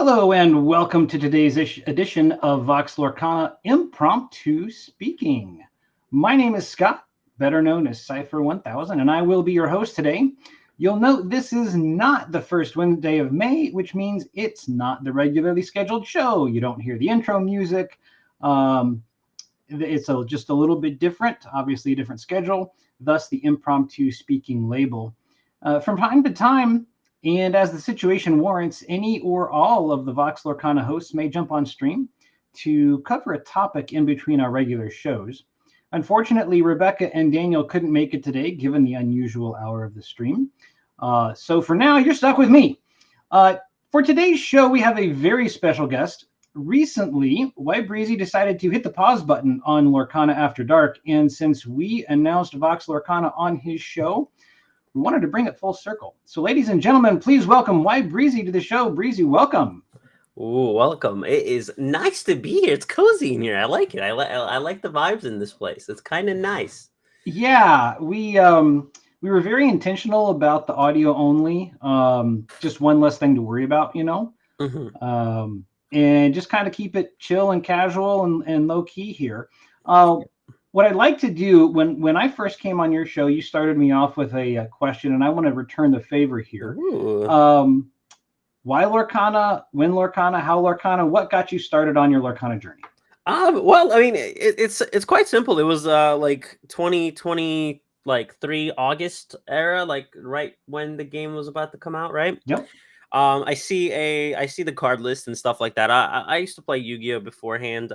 Hello and welcome to today's edition of Vox Lorcana Impromptu Speaking. My name is Scott, better known as Cypher 1000, and I will be your host today. You'll note this is not the first Wednesday of May, which means it's not the regularly scheduled show. You don't hear the intro music. It's just a little bit different, obviously a different schedule, thus the impromptu speaking label. From time to time, and as the situation warrants, any or all of the Vox Lorcana hosts may jump on stream to cover a topic in between our regular shows. Unfortunately, Rebecca and Daniel couldn't make it today, given the unusual hour of the stream. So for now, you're stuck with me. For today's show, we have a very special guest. Recently, Ybreezy decided to hit the pause button on Lorcana After Dark, and since we announced Vox Lorcana on his show, we wanted to bring it full circle. So, ladies and gentlemen, please welcome Ybreezy to the show. Breezy, welcome. Ooh, welcome. It is nice to be here. It's cozy in here. I like it. I like the vibes in this place. It's kind of nice. Yeah, we were very intentional about the audio only. Just one less thing to worry about, and just kind of keep it chill and casual and low key here. What I'd like to do when I first came on your show, you started me off with a question, and I want to return the favor here. Why Lorcana? When Lorcana? How Lorcana? What got you started on your Lorcana journey? Well, I mean, it's quite simple. It was like 2020, like 3 August era, like right when the game was about to come out, right? Yep. I see the card list and stuff like that. I used to play Yu-Gi-Oh beforehand.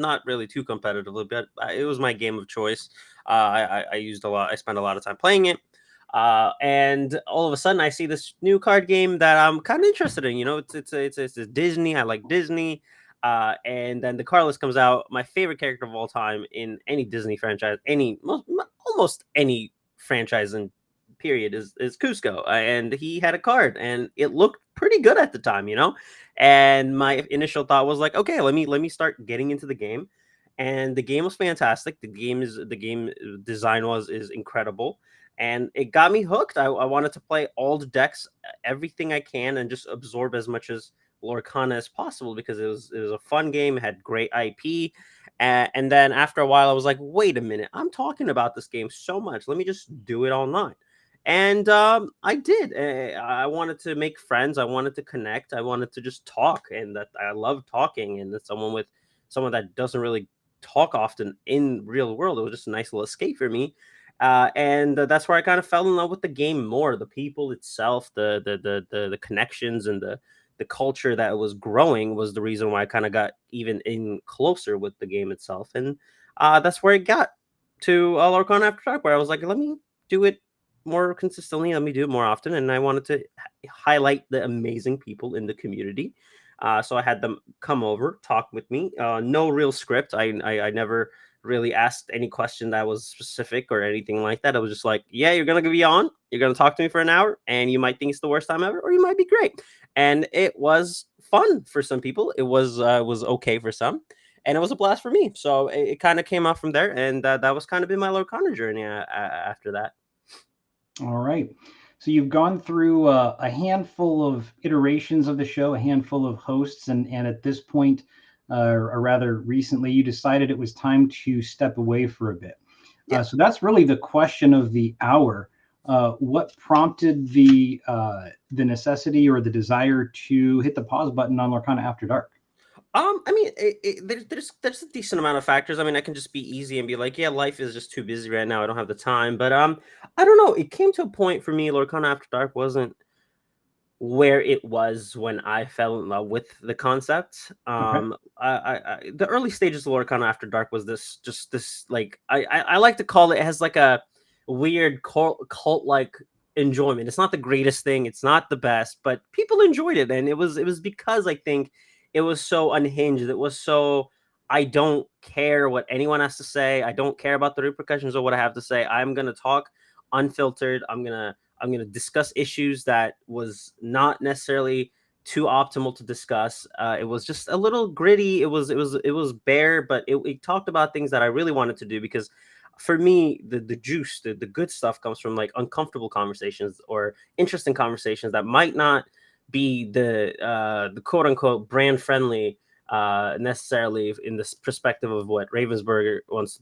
Not really too competitively, but it was my game of choice. I used a lot. I spent a lot of time playing it. And all of a sudden, I see this new card game that I'm kind of interested in. You know, it's a Disney. I like Disney. And then the card list comes out. My favorite character of all time in any Disney franchise, almost any franchise in period is Cusco, and he had a card, and it looked pretty good at the time, And my initial thought was like, okay, let me start getting into the game, and the game was fantastic. The game design is incredible, and it got me hooked. I wanted to play all the decks, everything I can, and just absorb as much as Lorcana as possible because it was a fun game. It had great IP. And then after a while, I was like, wait a minute, I'm talking about this game so much. Let me just do it online. And I did. I wanted to make friends. I wanted to connect. I wanted to just talk, and that I love talking. And that someone that doesn't really talk often in real world, it was just a nice little escape for me. And that's where I kind of fell in love with the game more. The people itself, the connections, and the culture that was growing was the reason why I kind of got even in closer with the game itself. And that's where it got to Lorcana After Dark, where I was like, let me do it more consistently. Let me do it more often. And I wanted to highlight the amazing people in the community. So I had them come over, talk with me. No real script. I never really asked any question that was specific or anything like that. I was just like, yeah, you're going to be on. You're going to talk to me for an hour, and you might think it's the worst time ever, or you might be great. And it was fun for some people. It was okay for some. And it was a blast for me. So it kind of came out from there. And that was kind of been my Lorcana journey after that. All right. So you've gone through a handful of iterations of the show, a handful of hosts, and at this point, or rather recently, you decided it was time to step away for a bit. Yeah. So that's really the question of the hour. What prompted the necessity or the desire to hit the pause button on Lorcana After Dark? I mean, there's a decent amount of factors. I mean, I can just be easy and be like, yeah, life is just too busy right now. I don't have the time. But I don't know. It came to a point for me. Lorcana After Dark wasn't where it was when I fell in love with the concept. Okay. The early stages of Lorcana After Dark was this like I like to call it has like a weird cult like enjoyment. It's not the greatest thing. It's not the best, but people enjoyed it, and it was because I think it was so unhinged. It was so I don't care what anyone has to say. I don't care about the repercussions of what I have to say. I'm gonna talk unfiltered. I'm gonna discuss issues that was not necessarily too optimal to discuss. It was just a little gritty. It was bare, but it talked about things that I really wanted to do because for me, the juice, the good stuff comes from like uncomfortable conversations or interesting conversations that might not be the quote unquote brand friendly necessarily in this perspective of what Ravensburger wants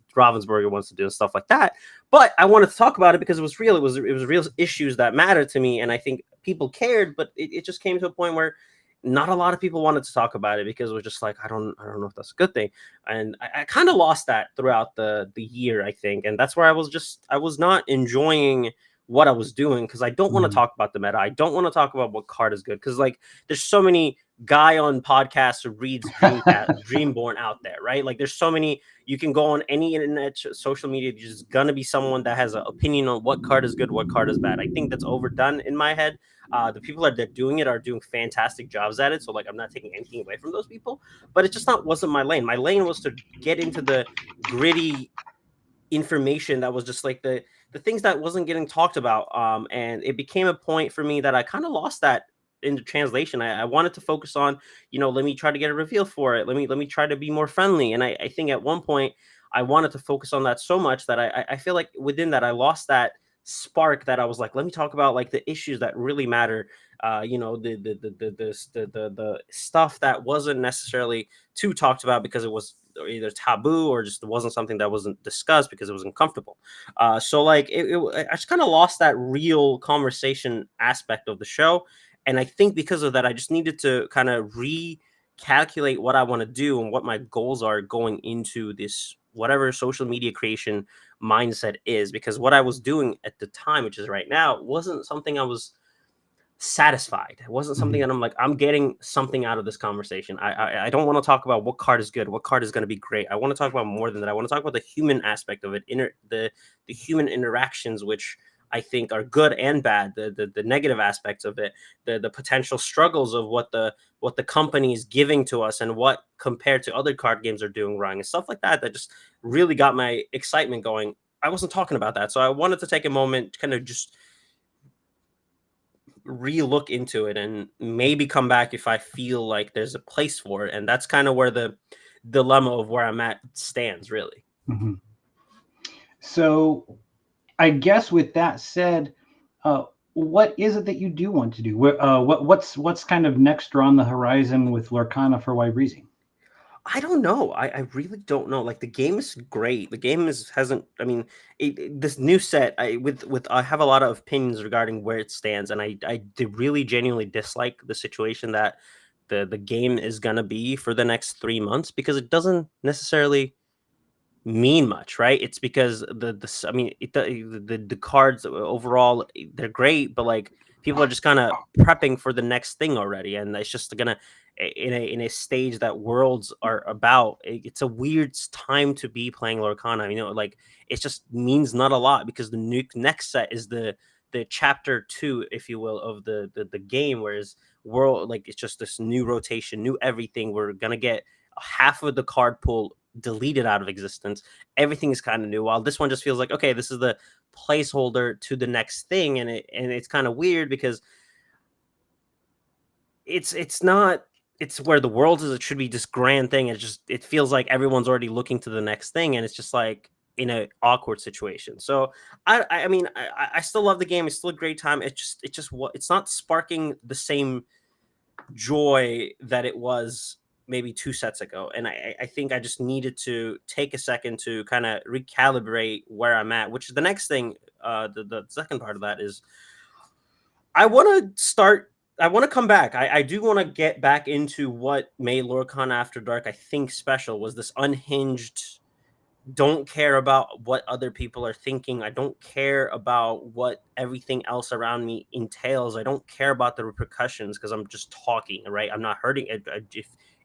to do and stuff like that. But I wanted to talk about it because it was real. It was real issues that mattered to me, and I think people cared. But it just came to a point where not a lot of people wanted to talk about it because it was just like, I don't know if that's a good thing. And I kind of lost that throughout the year, I think. And that's where I was not enjoying what I was doing because I don't want to talk about the meta. I don't want to talk about what card is good because like there's so many guy on podcasts who reads Dreamborn out there, right? Like there's so many. You can go on any internet social media. There's just gonna be someone that has an opinion on what card is good, what card is bad. I think that's overdone in my head. The people that are doing it are doing fantastic jobs at it. So like I'm not taking anything away from those people, but it just wasn't my lane. My lane was to get into the gritty information that was just like the things that wasn't getting talked about. And it became a point for me that I kind of lost that in the translation. I wanted to focus on, let me try to get a reveal for it. Let me try to be more friendly. And I think at one point I wanted to focus on that so much that I feel like within that I lost that spark that I was like, let me talk about like the issues that really matter. The stuff that wasn't necessarily too talked about because it was either taboo or just wasn't something that wasn't discussed because it was uncomfortable. So like I just kind of lost that real conversation aspect of the show. And I think because of that, I just needed to kind of recalculate what I want to do and what my goals are going into this whatever social media creation mindset is, because what I was doing at the time, which is right now, wasn't something I was satisfied. It wasn't something that I'm like, I'm getting something out of this conversation. I don't want to talk about what card is good, what card is going to be great. I want to talk about more than that. I want to talk about the human aspect of it, the human interactions, which I think are good and bad, the negative aspects of it, the potential struggles of what the company is giving to us and what compared to other card games are doing wrong and stuff like that. That just really got my excitement going. I wasn't talking about that, so I wanted to take a moment to kind of just re-look into it and maybe come back if I feel like there's a place for it. And that's kind of where the dilemma of where I'm at stands, really. Mm-hmm. So I guess with that said, what is it that you do want to do? What's kind of next or on the horizon with Lorcana for Ybreezy? I don't know. I really don't know. Like the game is great. The game hasn't. I mean, this new set. I have a lot of opinions regarding where it stands, and I really genuinely dislike the situation that the game is gonna be for the next 3 months because it doesn't necessarily mean much, right? It's because I mean the cards overall they're great, but like people are just kind of prepping for the next thing already, and it's just gonna in a stage that worlds are about. It's a weird time to be playing Lorcana. Like it just means not a lot because the next set is the chapter 2, if you will, of the game, whereas world like it's just this new rotation, new everything. We're gonna get half of the card pool deleted out of existence. Everything is kind of new. While this one just feels like, okay, this is the placeholder to the next thing, and it's kind of weird because it's not. It's where the world is. It should be this grand thing. It feels like everyone's already looking to the next thing, and it's just like in an awkward situation. So I mean I still love the game. It's still a great time. It's not sparking the same joy that it was maybe 2 sets ago. And I think I just needed to take a second to kind of recalibrate where I'm at, which is the next thing. The second part of that is I want to come back. I do want to get back into what made Lorcana After Dark, I think, special was this unhinged, don't care about what other people are thinking. I don't care about what everything else around me entails. I don't care about the repercussions because I'm just talking, right? I'm not hurting it.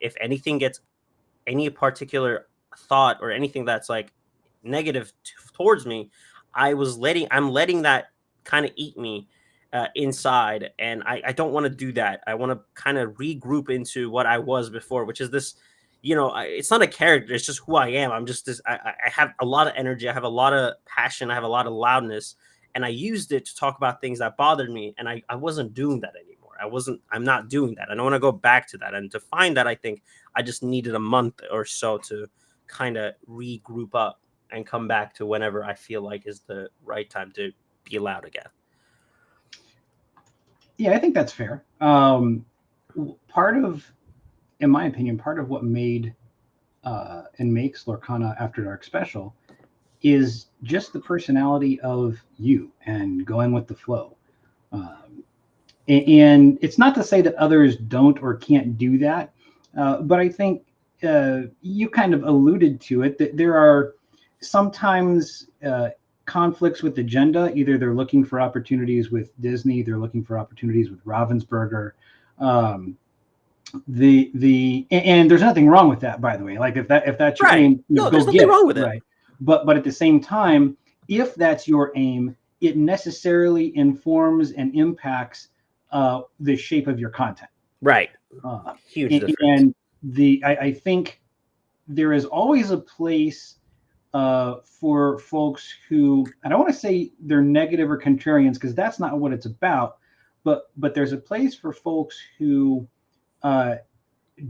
If anything gets any particular thought or anything that's like negative towards me, I'm letting that kind of eat me inside, and I don't want to do that. I want to kind of regroup into what I was before, which is this. It's not a character; it's just who I am. I'm just this. I have a lot of energy. I have a lot of passion. I have a lot of loudness, and I used it to talk about things that bothered me. And I wasn't doing that anymore. I'm not doing that. I don't want to go back to that. And to find that, I think I just needed a month or so to kind of regroup up and come back to whenever I feel like is the right time to be loud again. Yeah, I think that's fair. Part of, in my opinion, part of what made and makes Lorcana After Dark special is just the personality of you and going with the flow. Um, and it's not to say that others don't or can't do that, but I think you kind of alluded to it that there are sometimes conflicts with agenda. Either they're looking for opportunities with Disney, they're looking for opportunities with Ravensburger. Um, and there's nothing wrong with that, by the way. Like if that's your Right. aim, No, go there's nothing get it, wrong with it. right? But at the same time, if that's your aim, it necessarily informs and impacts the shape of your content. Right. Uh, Huge and, difference. and I think there is always a place for folks who, I don't want to say they're negative or contrarians because that's not what it's about, but there's a place for folks who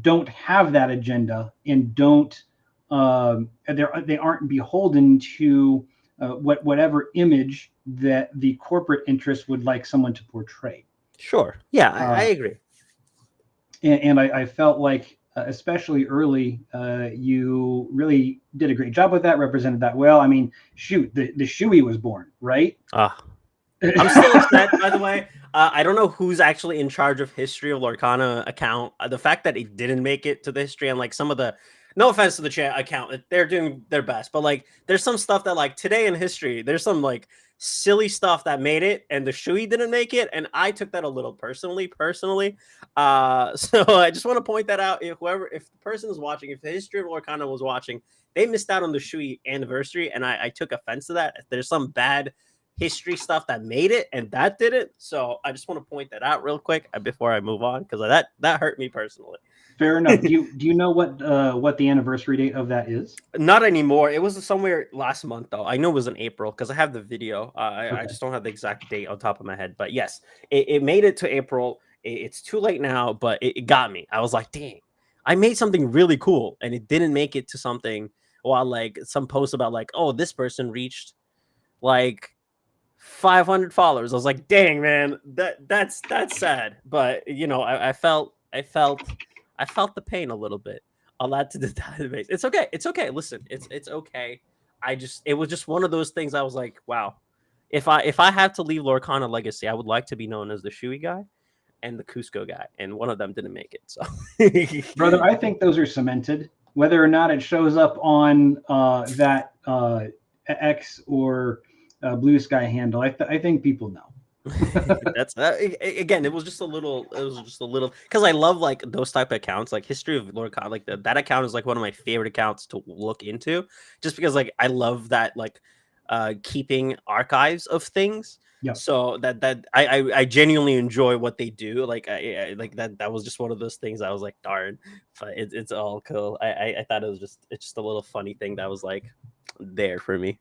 don't have that agenda and don't they aren't beholden to whatever image that the corporate interest would like someone to portray. Sure. Yeah, I Uh, agree. and I felt like, especially early, you really did a great job with that, represented that well. I mean, shoot, the Shui was born, right? I'm still upset, by the way. I don't know who's actually in charge of History of Lorcana account. The fact that it didn't make it to the history and like some of the, no offense to the chat account, they're doing their best, but like there's some stuff that like today in history, there's some like silly stuff that made it, and the Shui didn't make it, and I took that a little personally. So I just want to point that out. If the person is watching, if the History of Lorcana was watching, they missed out on the Shui anniversary, and I took offense to that. If there's some bad history stuff that made it and that didn't, so I just want to point that out real quick before I move on, because that hurt me personally. Fair enough. Do you know what the anniversary date of that is? Not anymore. It was somewhere last month though. I know it was in April because I have the video. I Okay. just don't have the exact date on top of my head, but yes, it made it to April. It's too late now, but it got me. I was like, dang, I made something really cool and it didn't make it to something, while like some post about like, oh, this person reached like 500 followers. I was like, dang, man, that's sad. But you know, I felt the pain a little bit. I'll add to the database. It's okay. It's okay. Listen, it's okay. It was just one of those things. I was like, wow, if I have to leave Lorcana legacy, I would like to be known as the Shui guy and the Cusco guy, and one of them didn't make it. So, Brother, I think those are cemented. Whether or not it shows up on that X or Blue Sky handle, I think people know. that's again, it was just a little because I love like those type of accounts, like History of Lorcana, like that account is like one of my favorite accounts to look into, just because like I love that, like keeping archives of things. Yep. So I genuinely enjoy what they do. Like I like that was just one of those things I was like, darn, but it's all cool. I thought it's just a little funny thing that was like there for me.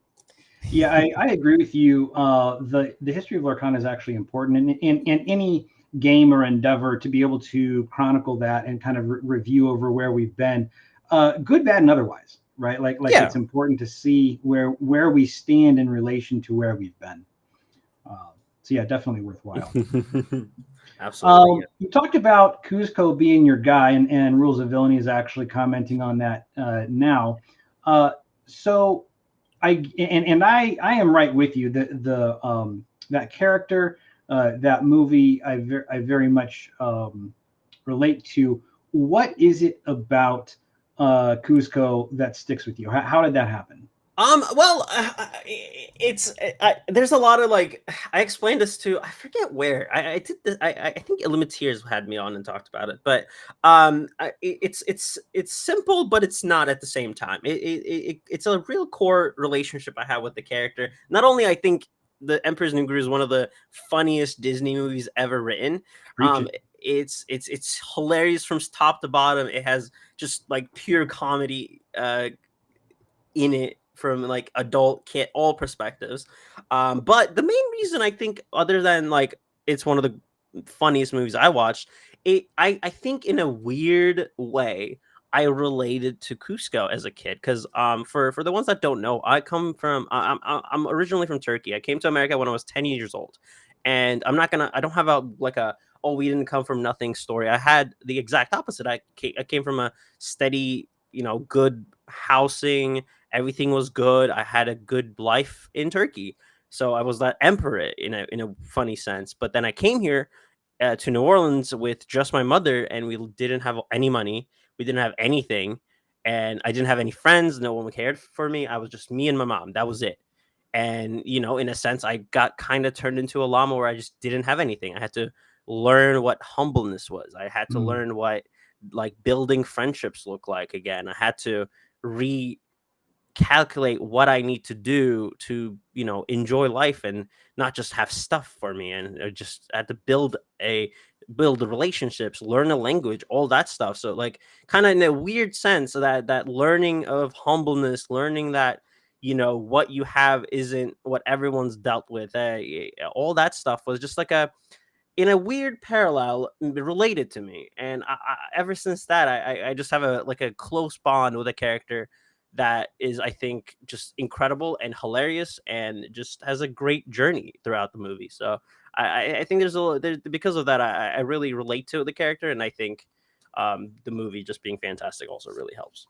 Yeah, I agree with you. The history of Lorcana is actually important in any game or endeavor to be able to chronicle that and kind of review over where we've been, good, bad, and otherwise, right? Like Yeah. it's important to see where we stand in relation to where we've been. So yeah, definitely worthwhile. Absolutely. You talked about Cusco being your guy, and Rules of Villainy is actually commenting on that now. So I am right with you. That character, that movie, I very much relate to. What is it about Cusco that sticks with you? How did that happen? Well, there's a lot of like, I explained this to, I forget where I did this. I think Tears had me on and talked about it, but it's simple, but it's not at the same time. It's a real core relationship I have with the character. Not only I think The Emperor's New Groove is one of the funniest Disney movies ever written. It's hilarious from top to bottom. It has just like pure comedy in it from like adult kid, all perspectives. But the main reason I think, other than like it's one of the funniest movies I watched, I think in a weird way I related to Cusco as a kid, because for the ones that don't know, I'm originally from Turkey. I came to America when I was 10 years old, And I don't have a oh, we didn't come from nothing story. I had the exact opposite. I came from a steady, good housing. Everything was good. I had a good life in Turkey. So I was that emperor in a funny sense. But then I came here to New Orleans with just my mother, and we didn't have any money. We didn't have anything, and I didn't have any friends. No one cared for me. I was just me and my mom. That was it. And in a sense, I got kind of turned into a llama where I just didn't have anything. I had to learn what humbleness was. I had to Mm. learn what like building friendships look like again. I had to recalculate what I need to do to enjoy life and not just have stuff for me. And I just had to build the relationships, learn a language, all that stuff. So like kind of in a weird sense, that learning of humbleness, learning that what you have isn't what everyone's dealt with. All that stuff was just like a in a weird parallel related to me. And ever since that, I just have a close bond with a character that is, I think, just incredible and hilarious, and just has a great journey throughout the movie. So I think there's because of that, I really relate to the character, and I think the movie just being fantastic also really helps.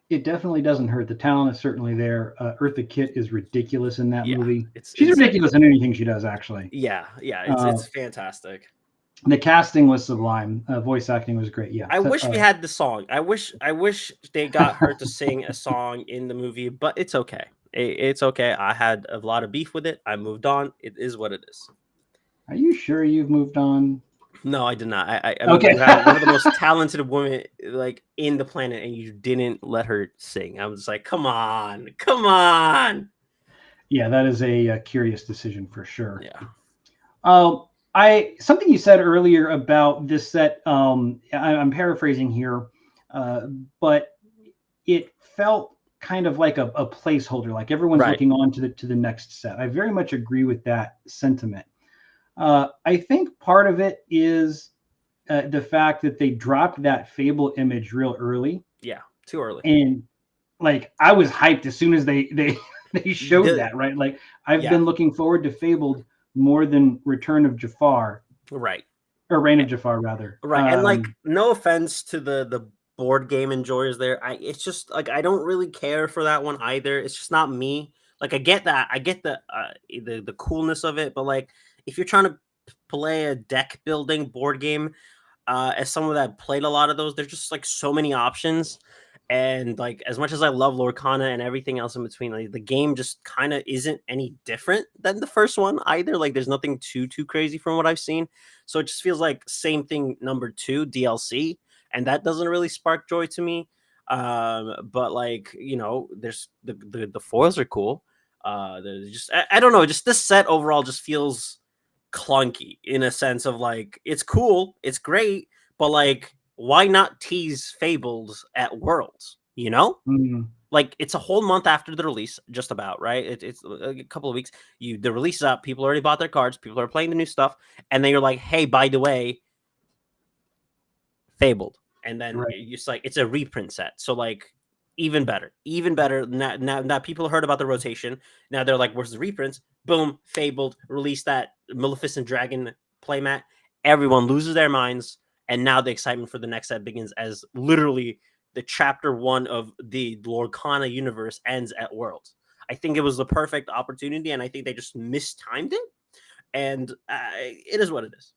It definitely doesn't hurt. The talent is certainly there. Eartha Kitt is ridiculous in that Yeah, movie. it's She's insane. ridiculous in anything she does, actually. Yeah, Uh, it's fantastic. the casting was sublime. Voice acting was great. Yeah. I wish we had the song. I wish they got her to sing a song in the movie, but it's okay. It's okay. I had a lot of beef with it. I moved on. It is what it is. Are you sure you've moved on? No, I did not. I mean, Okay. you have one of the most talented women like in the planet, and you didn't let her sing. I was like, come on, come on. Yeah, that is a curious decision for sure. Yeah. I something you said earlier about this set. I'm paraphrasing here, but it felt kind of like a placeholder, like everyone's Right. looking on to the next set. I very much agree with that sentiment. I think part of it is the fact that they dropped that Fable image real early, Yeah. Too early. and like I was hyped as soon as they showed The- that. Right, like I've yeah. been looking forward to Fabled more than Return of Jafar Right. or Reign of Jafar rather. Right. And like, no offense to the board game enjoyers there. It's just like I don't really care for that one either. It's just not me. Like I get that. I get the coolness of it, but like if you're trying to play a deck building board game, as someone that played a lot of those, there's just like so many options. And like as much as I love Lorcana and everything else in between, like the game just kind of isn't any different than the first one either. Like there's nothing too crazy from what I've seen. So it just feels like same thing number two DLC, and that doesn't really spark joy to me. But like there's the foils are cool. There's just I don't know, just this set overall just feels clunky in a sense of like it's cool, it's great, but like why not tease Fables at Worlds? mm, Like it's a whole month after the release, just about right. It's a couple of weeks. The release is up. People already bought their cards. People are playing the new stuff, and then you're like, hey, by the way, Fabled, and then right. it's like it's a reprint set. So like even better, even better. Now people heard about the rotation. Now they're like, where's the reprints? Boom, Fabled, release that Maleficent Dragon playmat. Everyone loses their minds, and now the excitement for the next set begins as literally the chapter one of the Lorcana universe ends at Worlds. I think it was the perfect opportunity, and I think they just mistimed it. And it is what it is.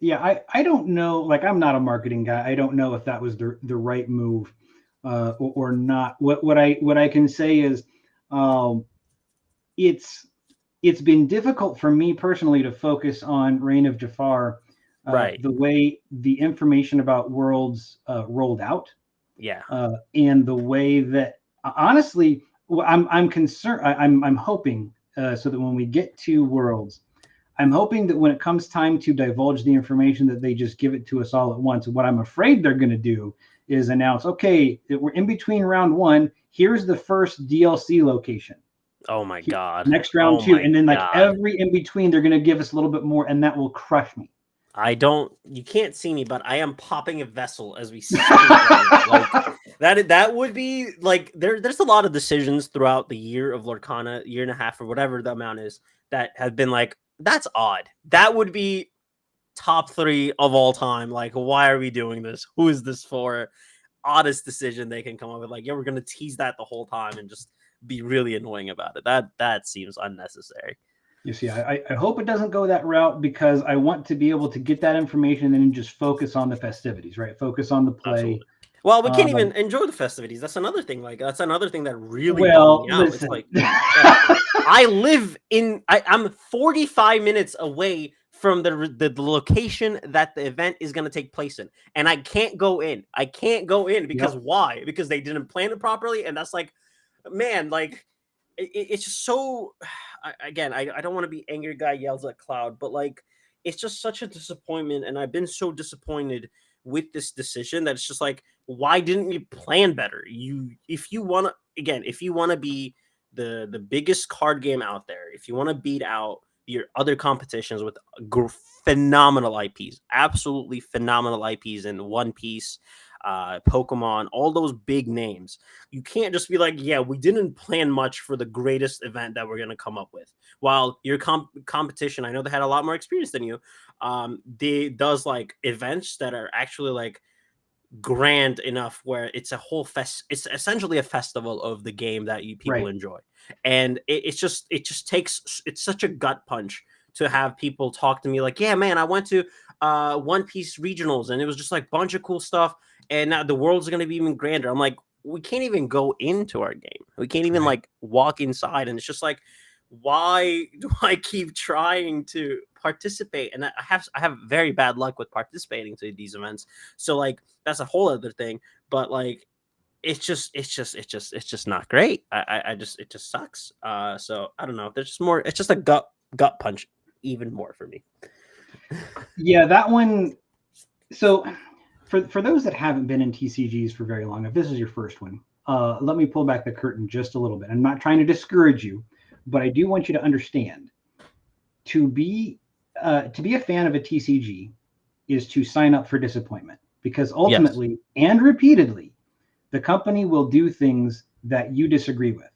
Yeah, I don't know. Like I'm not a marketing guy. I don't know if that was the right move or not. What I can say is um, it's it's been difficult for me personally to focus on Reign of Jafar, Right. the way the information about worlds rolled out, Yeah. and the way that honestly, I'm concerned. I'm hoping so that when we get to worlds, I'm hoping that when it comes time to divulge the information, that they just give it to us all at once. What I'm afraid they're going to do is announce, okay, we're in between round one. Here's the first DLC location. Oh my god. Next round Oh two, my and then like god. every in between, they're going to give us a little bit more, and that will crush me. You can't see me, but I am popping a vessel as we speak right now. Like that would be like there's a lot of decisions throughout the year of Lorcana, year and a half or whatever the amount is, that have been like, that's odd. That would be top 3 of all time. Like, why are we doing this? Who is this for? Oddest decision they can come up with. Like, yeah, we're gonna tease that the whole time and just be really annoying about it. That seems unnecessary. You see, I hope it doesn't go that route, because I want to be able to get that information and then just focus on the festivities, right? Focus on the play. Absolutely. Well, we can't even enjoy the festivities. That's another thing. Like, that's another thing that really well, bummed me out. listen. It's like I live in. I'm 45 minutes away from the location that the event is going to take place in, and I can't go in. I can't go in because why? Because they didn't plan it properly, and that's like, man, like it's just so. Again, I don't want to be angry guy yells at cloud, but like it's just such a disappointment, and I've been so disappointed with this decision that it's just like, why didn't you plan better? If you want to be the biggest card game out there, if you want to beat out your other competitions with phenomenal IPs, absolutely phenomenal IPs in One Piece, Pokemon, all those big names, you can't just be like, yeah, we didn't plan much for the greatest event that we're going to come up with. While your competition, I know they had a lot more experience than you, they does like events that are actually like grand enough where it's a whole it's essentially a festival of the game that people enjoy. And it just takes, it's such a gut punch to have people talk to me like, yeah, man, I went to One Piece regionals and it was just like a bunch of cool stuff, and now the world's going to be even grander. I'm like, we can't even go into our game. We can't even like walk inside. And it's just like, why do I keep trying to participate? And I have very bad luck with participating to these events. So like, that's a whole other thing. But like, it's just not great. It just sucks. So I don't know. There's just more. It's just a gut punch, even more for me. Yeah, that one. So for those that haven't been in TCGs for very long, if this is your first one, let me pull back the curtain just a little bit. I'm not trying to discourage you, but I do want you to understand, to be a fan of a TCG is to sign up for disappointment, because ultimately and repeatedly, the company will do things that you disagree with.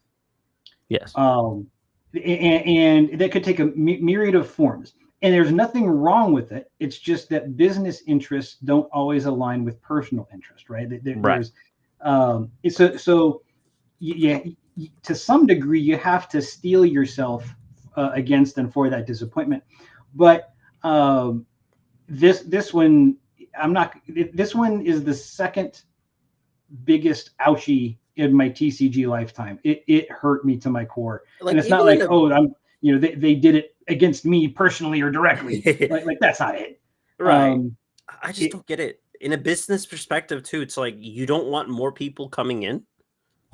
Yes. And that could take a myriad of forms. And there's nothing wrong with it. It's just that business interests don't always align with personal interest, right? There's, so yeah, to some degree, you have to steel yourself against and for that disappointment. But this one, this one is the second biggest ouchie in my TCG lifetime. It hurt me to my core. Like, and it's not like, they did it against me personally or directly. like that's not it. Right. I just don't get it. In a business perspective too, it's like, you don't want more people coming in.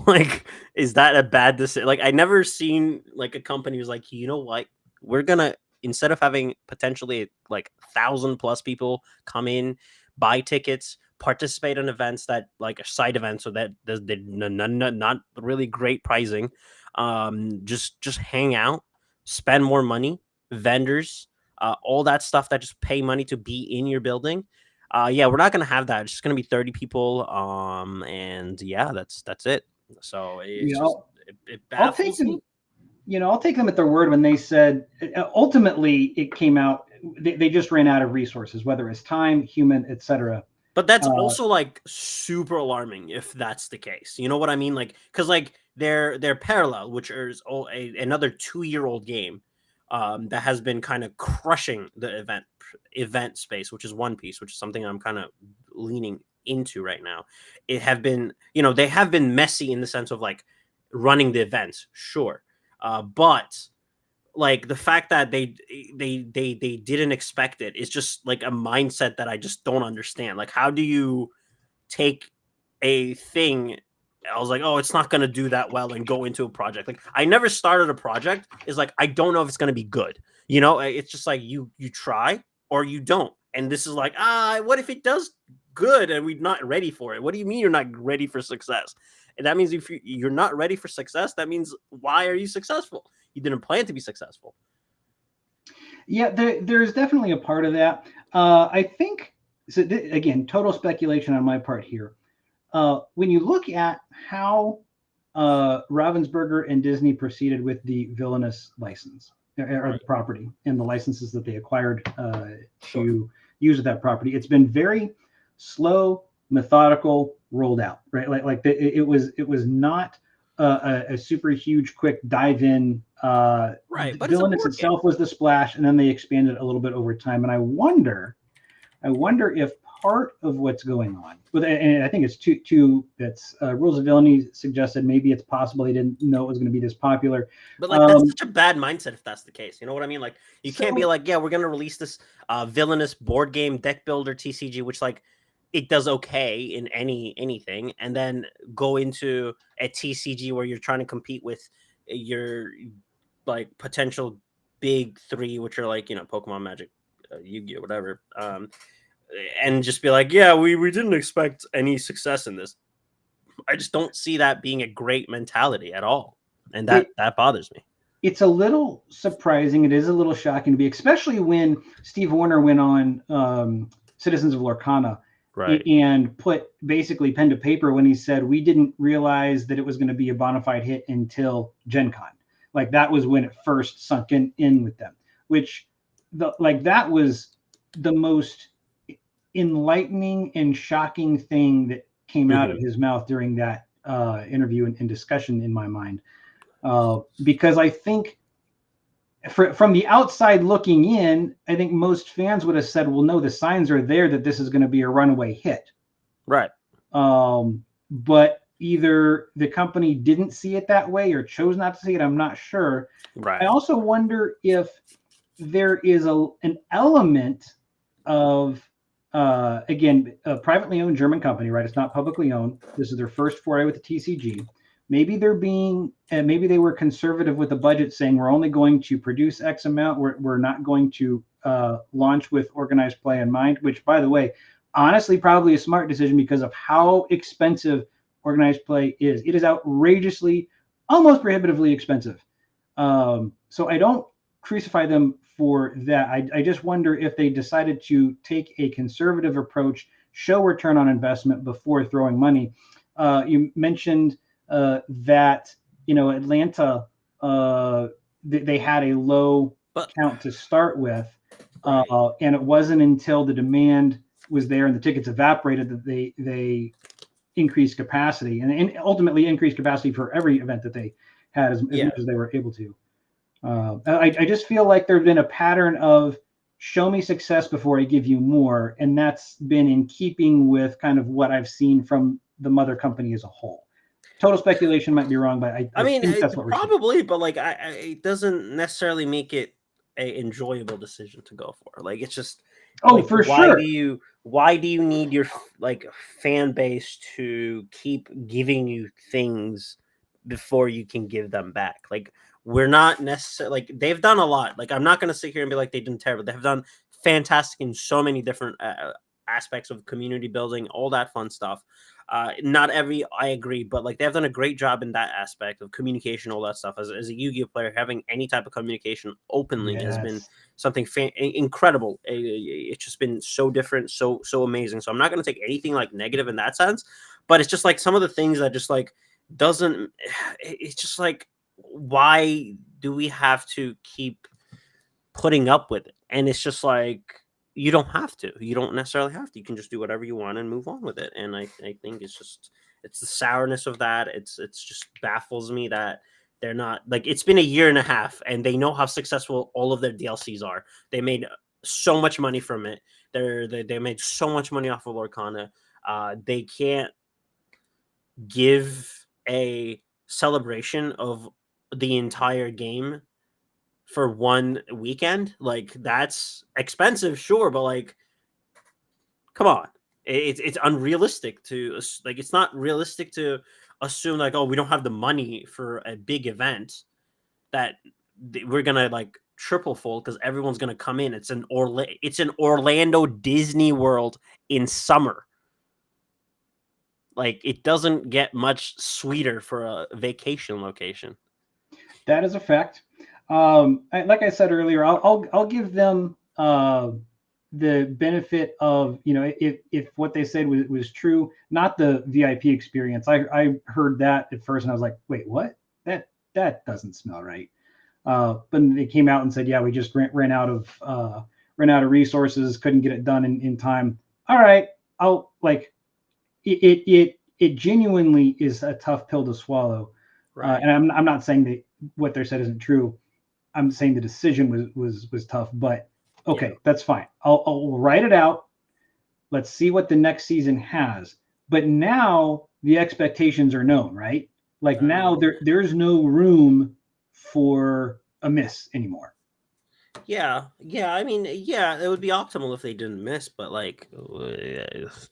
Like, is that a bad decision? Like, I never seen like a company who's like, you know what, we're gonna, instead of having potentially like 1,000+ people come in, buy tickets, participate in events that like side events, so that there's not really great pricing, just hang out, spend more money, vendors, all that stuff that just pay money to be in your building. Yeah, we're not gonna have that. It's just gonna be 30 people, and yeah, that's it. So it's it baffles me. I'll take them at their word when they said, ultimately it came out, they just ran out of resources, whether it's time, human, etc. But that's also like super alarming if that's the case. You know what I mean? Like, because like they're Parallel, which is another 2-year-old game that has been kind of crushing the event space, which is One Piece, which is something I'm kind of leaning into right now. It have been, they have been messy in the sense of like running the events, sure, but like the fact that they didn't expect it is just like a mindset that I just don't understand. Like, how do you take a thing, I was like, oh, it's not going to do that well, and go into a project? Like, I never started a project. It's like, I don't know if it's going to be good. It's just like you try or you don't. And this is like, what if it does good and we're not ready for it? What do you mean you're not ready for success? And that means if you're not ready for success, that means, why are you successful? You didn't plan to be successful. Yeah, there's definitely a part of that. I think, so again, total speculation on my part here. When you look at how Ravensburger and Disney proceeded with the Villainous license, or the property and the licenses that they acquired to use with that property. It's been very slow, methodical, rolled out, right? It was not a super huge, quick dive in. Right, but Villainous itself was the splash, and then they expanded a little bit over time. And I wonder if part of what's going on, and I think it's two that's Rules of Villainy suggested maybe it's possible they didn't know it was going to be this popular. But like that's such a bad mindset if that's the case. You know what I mean? Like you can't be like, yeah, we're going to release this villainous board game deck builder TCG, which like it does okay in anything, and then go into a TCG where you're trying to compete with your like potential big three, which are like, you know, Pokemon, Magic, Yu-Gi-Oh, whatever. And just be like, yeah, we didn't expect any success in this. I just don't see that being a great mentality at all. And that bothers me. It's a little surprising. It is a little shocking to be, especially when Steve Warner went on Citizens of Lorcana and put basically pen to paper when he said, we didn't realize that it was going to be a bona fide hit until Gen Con. Like that was when it first sunk in with them, which that was the most enlightening and shocking thing that came out of his mouth during that interview and discussion in my mind. Because I think from the outside looking in, I think most fans would have said, well, no, the signs are there that this is going to be a runaway hit. Right. But either the company didn't see it that way or chose not to see it. I'm not sure. Right. I also wonder if there is an element of, again, a privately owned German company, right? It's not publicly owned. This is their first foray with the TCG. Maybe maybe they were conservative with the budget, saying we're only going to produce X amount. We're not going to launch with organized play in mind, which, by the way, honestly, probably a smart decision because of how expensive organized play is. It is outrageously, almost prohibitively expensive. So I don't crucify them for that. I just wonder if they decided to take a conservative approach, show return on investment before throwing money. You mentioned that, you know, Atlanta, they had a low count to start with, and it wasn't until the demand was there and the tickets evaporated that they increased capacity and ultimately increased capacity for every event that they had as much as they were able to. I just feel like there's been a pattern of show me success before I give you more, and that's been in keeping with kind of what I've seen from the mother company as a whole. Total speculation, might be wrong, but I mean, think that's what we're probably seeing. But like it doesn't necessarily make it a enjoyable decision to go for. Like it's just for why sure. Why do you need your like fan base to keep giving you things before you can give them back? Like we're not necessarily like they've done a lot. Like I'm not going to sit here and be like they didn't terrible. They have done fantastic in so many different aspects of community building, all that fun stuff. Not every I agree, but like they've done a great job in that aspect of communication, all that stuff. As a Yu-Gi-Oh player, having any type of communication openly has been something incredible. It's just been so different, so amazing. So I'm not going to take anything like negative in that sense, but it's just like some of the things that just like doesn't. It's just like why do we have to keep putting up with it? And it's just like you don't have to. You don't necessarily have to. You can just do whatever you want and move on with it. And I think it's the sourness of that. It's just baffles me that they're not like it's been a year and a half and they know how successful all of their DLCs are. They made so much money from it. They made so much money off of Lorcana. They can't give a celebration of the entire game for one weekend. Like that's expensive, sure, but like come on, it's unrealistic to like it's not realistic to assume like, oh, we don't have the money for a big event that we're gonna like triple fold because everyone's gonna come in. It's an Orlando Disney World in summer. Like it doesn't get much sweeter for a vacation location. That is a fact. Like I said earlier, I'll give them the benefit of, you know, if what they said was true, not the VIP experience. I heard that at first and I was like, wait, what? That doesn't smell right. But they came out and said, yeah, we just ran out of resources, couldn't get it done in time. All right, I'll like it genuinely is a tough pill to swallow. Right. And I'm not saying that what they said isn't true. I'm saying the decision was tough, but okay, Yeah. that's fine. I'll write it out. Let's see what the next season has. But now the expectations are known, right? Like I now mean, there's no room for a miss anymore. yeah, yeah. I mean, yeah, it would be optimal if they didn't miss, but like, there's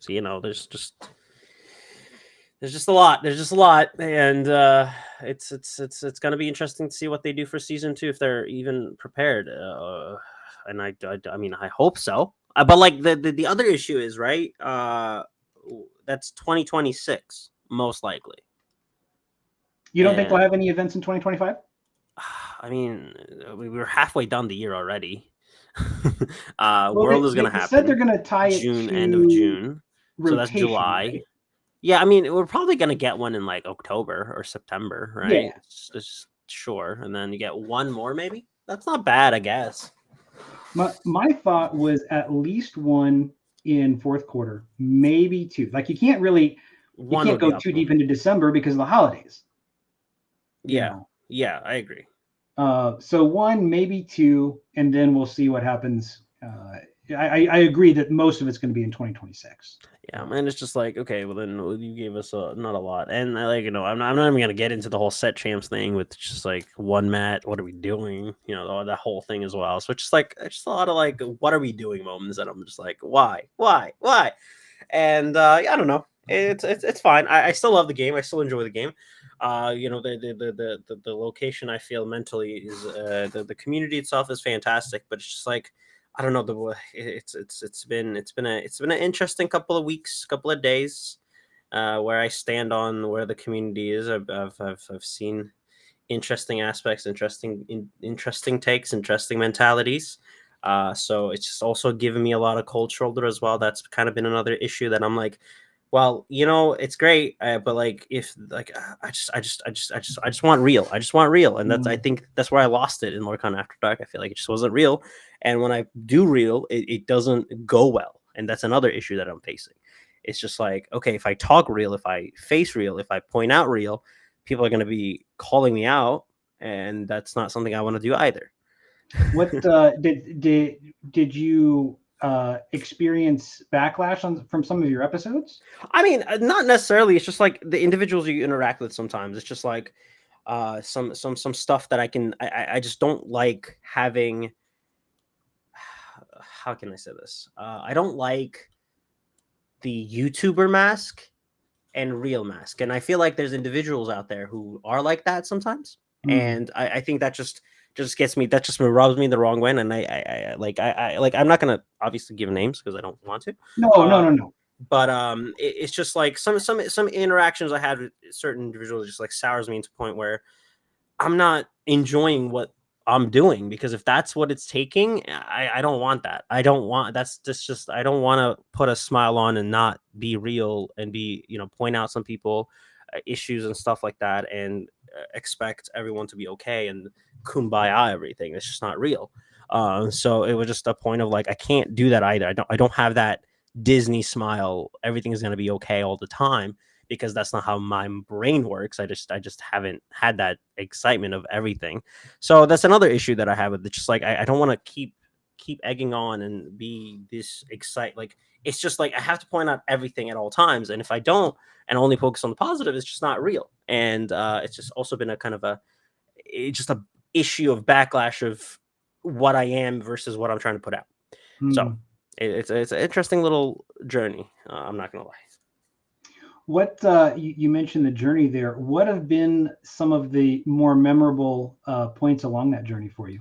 just a lot. There's just a lot, and it's gonna be interesting to see what they do for season 2 if they're even prepared. And I mean, I hope so. But like the other issue is right. That's 2026 most likely. You don't think they'll And have any events in 2025? I mean, we were halfway down the year already. Well, World is they gonna said they're happen going to tie it June, end of to June, so that's rotation, July. right? Yeah, I mean, we're probably gonna get one in like October or September, Yeah. right? It's sure, and then you get one more, maybe. That's not bad, I guess. My thought was at least one in fourth quarter, maybe two. Like you One can't would be go too optimal. deep into December because of the holidays, you Yeah, know. yeah, I agree. So one, maybe two, and then we'll see what happens. I agree that most of it's going to be in 2026. Yeah, and it's just like, okay, well then you gave us not a lot, and like I'm not even gonna get into the whole set champs thing with just like one mat. What are we doing? That whole thing as well. So it's just a lot of like, what are we doing moments that I'm just like, why? And yeah, I don't know. It's fine. I still love the game. I still enjoy the game. The location I feel mentally is the community itself is fantastic, but it's just like I don't know it's been an interesting couple of weeks, couple of days, where I stand on where the community is. I've seen interesting aspects, interesting takes, interesting mentalities. So it's just also given me a lot of cold shoulder as well. That's kind of been another issue that I'm like, well, it's great, but like if like I just want real. I just want real, and I Mm. think that's where I lost it in Lorcana After Dark. I feel like it just wasn't real, and when I do real, it doesn't go well, and that's another issue that I'm facing. It's just like, okay, if I talk real, if I face real, if I point out real, people are going to be calling me out, and that's not something I want to do either. What did you experience backlash from some of your episodes? I mean, not necessarily. It's just like the individuals you interact with. Sometimes it's just like some stuff that I just don't like having. How can I say this? I don't like the YouTuber mask and real mask, and I feel like there's individuals out there who are like that sometimes, Mm. and I think that just gets me. That just rubs me the wrong way, and I'm not gonna obviously give names because I don't want to. No, no, Uh, no, no. but it's just like some interactions I had with certain individuals just like sours me to a point where I'm not enjoying what I'm doing, because if that's what it's taking, I don't want that. I don't want that's just I don't want to put a smile on and not be real and be point out some people issues and stuff like that, and expect everyone to be okay and kumbaya everything. It's just not real. So it was just a point of like I can't do that either. I don't have that Disney smile. Everything is going to be okay all the time, because that's not how my brain works. I just haven't had that excitement of everything. So that's another issue that I have with it. Just like I don't want to keep egging on and be this excite. Like it's just like I have to point out everything at all times, and if I don't and only focus on the positive, it's just not real. And it's just also been a kind of it's just a issue of backlash of what I am versus what I'm trying to put out. So Mm. it's an interesting little journey. I'm not gonna lie. What you mentioned the journey there. What have been some of the more memorable points along that journey for you?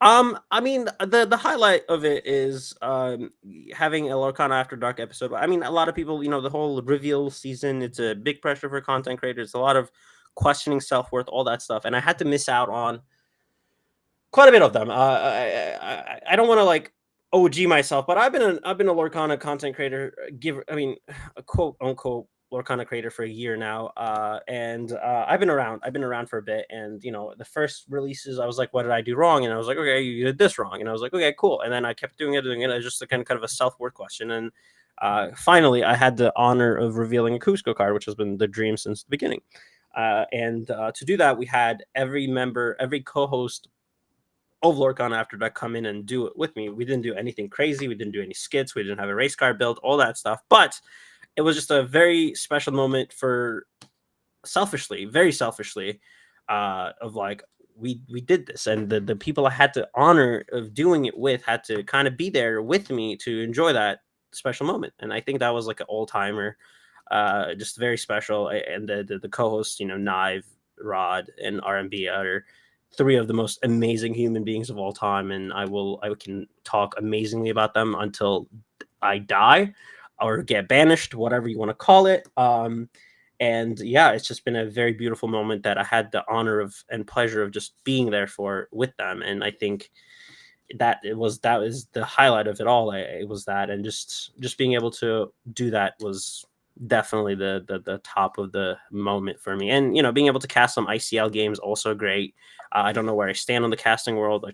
I mean, the highlight of it is having a Lorcana After Dark episode. I mean, a lot of people, the whole reveal season, it's a big pressure for content creators. A lot of questioning self worth, all that stuff, and I had to miss out on quite a bit of them. I don't want to like OG myself, but I've been a Lorcana content creator. A quote unquote Lorcana creator for a year now, and I've been around. I've been around for a bit, and the first releases, I was like, "What did I do wrong?" And I was like, "Okay, you did this wrong," and I was like, "Okay, cool." And then I kept doing it. It's just a kind of a self-worth question, and finally, I had the honor of revealing a Cusco card, which has been the dream since the beginning. And to do that, we had every member, every co-host of Lorcana After Dark come in and do it with me. We didn't do anything crazy. We didn't do any skits. We didn't have a race car build, all that stuff. But it was just a very special moment for selfishly, very selfishly, of like we did this, and the people I had the honor of doing it with had to kind of be there with me to enjoy that special moment. And I think that was like an all timer, just very special. And the co-hosts, Knive, Rod, and RMB are three of the most amazing human beings of all time, and I can talk amazingly about them until I die or get banished, whatever you want to call it. And yeah, it's just been a very beautiful moment that I had the honor of and pleasure of just being there for with them. And I think that was the highlight of it all. It was that, and just being able to do that was definitely the top of the moment for me. And being able to cast some ICL games also great. I don't know where I stand on the casting world.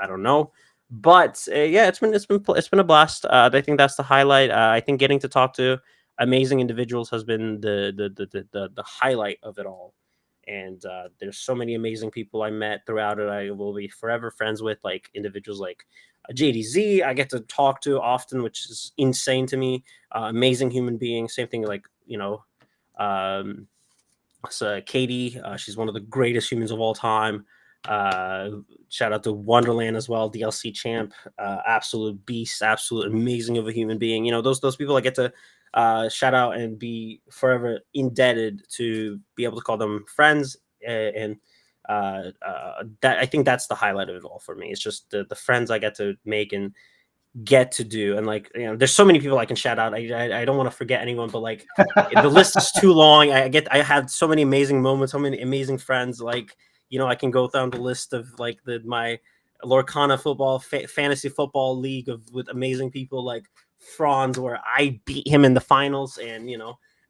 I don't know. But yeah, it's been a blast. I think that's the highlight. I think getting to talk to amazing individuals has been the highlight of it all. And there's so many amazing people I met throughout it. I will be forever friends with, like individuals like JDZ. I get to talk to often, which is insane to me. Amazing human being. Same thing like um, so Katie. She's one of the greatest humans of all time. Shout out to Wonderland as well, DLC champ, absolute beast, absolute amazing of a human being. Those people I get to shout out and be forever indebted to be able to call them friends. And that I think that's the highlight of it all for me. It's just the friends I get to make and get to do. And like there's so many people I can shout out. I don't want to forget anyone, but like the list is too long. I had so many amazing moments, so many amazing friends. Like I can go down the list of like my Lorcana football fantasy football league with amazing people like Franz, where I beat him in the finals. And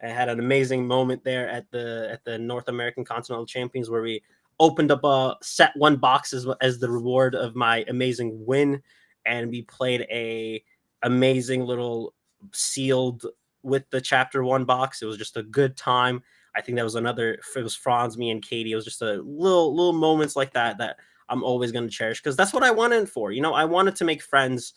I had an amazing moment there at the North American Continental Champions, where we opened up a set one box as the reward of my amazing win, and we played a amazing little sealed with the chapter one box. It was just a good time. I think that was it was Franz, me, and Katie. It was just a little moments like that I'm always going to cherish, because that's what I wanted for. I wanted to make friends.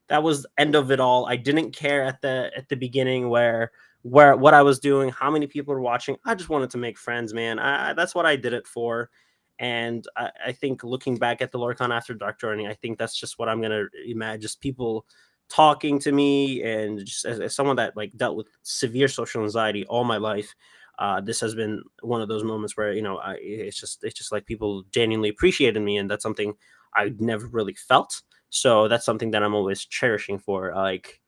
That was end of it all. I didn't care at the beginning where what I was doing, how many people were watching. I just wanted to make friends, man. That's what I did it for. And I think looking back at the Lorcana After Dark journey, I think that's just what I'm going to imagine. Just people talking to me, and just as someone that like dealt with severe social anxiety all my life, this has been one of those moments where it's just like people genuinely appreciated me, and that's something I never really felt. So that's something that I'm always cherishing for, like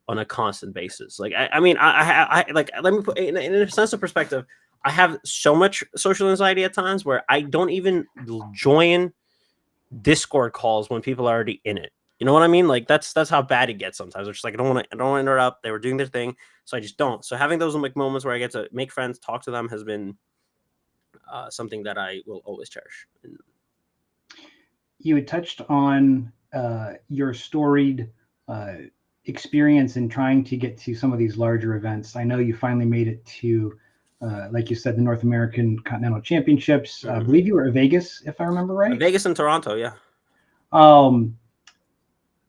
on a constant basis. Like I mean, I like, let me put in a sense of perspective. I have so much social anxiety at times where I don't even join Discord calls when people are already in it. You know what I mean? Like that's how bad it gets sometimes. It's just like I don't want to interrupt. They were doing their thing, so I just don't. So having those like moments where I get to make friends, talk to them, has been something that I will always cherish. You had touched on your storied experience in trying to get to some of these larger events. I know you finally made it to, like you said, the North American Continental Championships. I believe you were at Vegas, if I remember right. Vegas and Toronto, yeah.